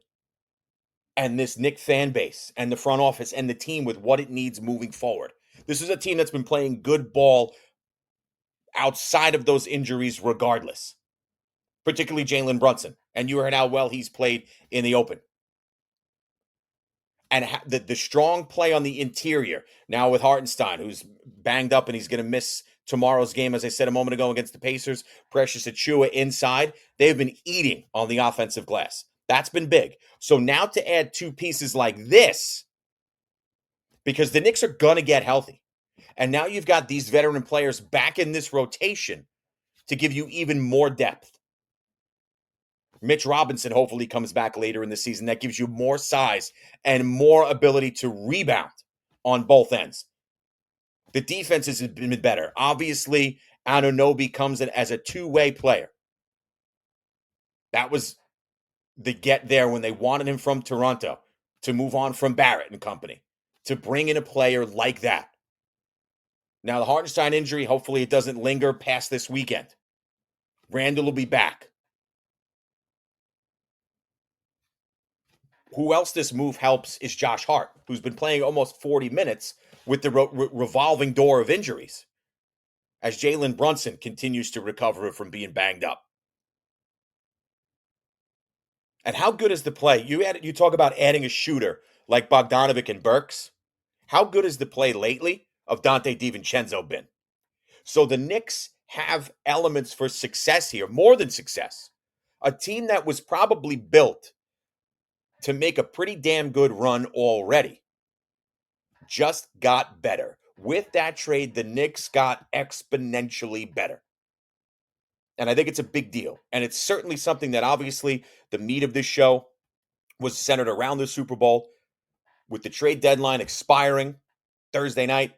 and this Knick fan base and the front office and the team with what it needs moving forward. This is a team that's been playing good ball outside of those injuries regardless, particularly Jalen Brunson. And you heard how well he's played in the open. And the strong play on the interior, now with Hartenstein, who's banged up and he's going to miss tomorrow's game, as I said a moment ago, against the Pacers. Precious Achiuwa inside. They've been eating on the offensive glass. That's been big. So now to add 2 pieces like this, because the Knicks are going to get healthy. And now you've got these veteran players back in this rotation to give you even more depth. Mitch Robinson hopefully comes back later in the season. That gives you more size and more ability to rebound on both ends. The defense has been better. Obviously, Anunoby comes in as a 2-way player. That was the get there when they wanted him from Toronto to move on from Barrett and company, to bring in a player like that. Now, the Hartenstein injury, hopefully it doesn't linger past this weekend. Randall will be back. Who else this move helps is Josh Hart, who's been playing almost 40 minutes with the revolving door of injuries as Jalen Brunson continues to recover from being banged up. And how good is the play? You talk about adding a shooter like Bogdanovic and Burks. How good is the play lately of Dante DiVincenzo been? So the Knicks have elements for success here, more than success. A team that was probably built to make a pretty damn good run already just got better. With that trade, the Knicks got exponentially better. And I think it's a big deal. And it's certainly something that obviously the meat of this show was centered around the Super Bowl, with the trade deadline expiring Thursday night.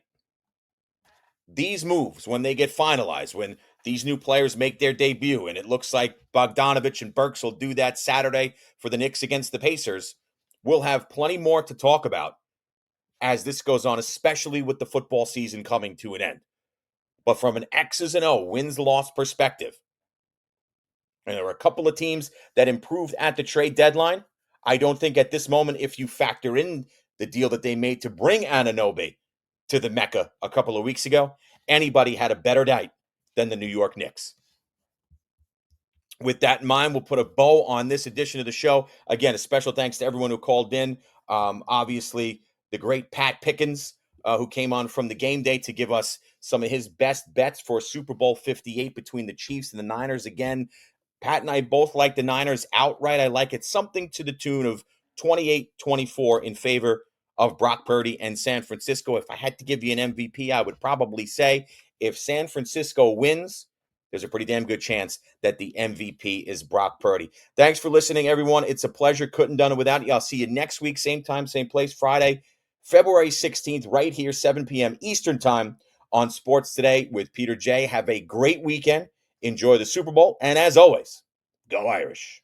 These moves, when they get finalized, when these new players make their debut, and it looks like Bogdanovic and Burks will do that Saturday for the Knicks against the Pacers, we'll have plenty more to talk about as this goes on, especially with the football season coming to an end. But from an X's and O, wins-loss perspective, and there were a couple of teams that improved at the trade deadline. I don't think at this moment, if you factor in the deal that they made to bring Anunoby to the Mecca a couple of weeks ago, anybody had a better night than the New York Knicks. With that in mind, we'll put a bow on this edition of the show. Again, a special thanks to everyone who called in. Obviously, the great Pat Pickens, who came on from the game day to give us some of his best bets for Super Bowl 58 between the Chiefs and the Niners. Again, Pat and I both like the Niners outright. I like it something to the tune of 28-24 in favor of Brock Purdy and San Francisco. If I had to give you an MVP, I would probably say if San Francisco wins, there's a pretty damn good chance that the MVP is Brock Purdy. Thanks for listening, everyone. It's a pleasure. Couldn't done it without you. I'll see you next week, same time, same place, Friday, February 16th, right here, 7 p.m. Eastern Time on Sports Today with Peter J. Have a great weekend. Enjoy the Super Bowl. And as always, go Irish.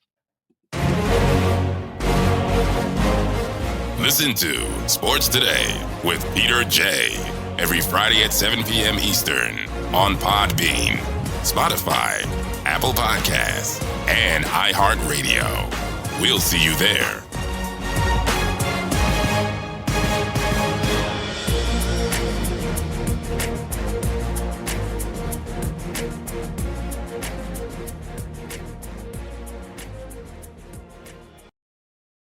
Listen to Sports Today with Peter J. every Friday at 7 p.m. Eastern on Podbean, Spotify, Apple Podcasts, and iHeartRadio. We'll see you there.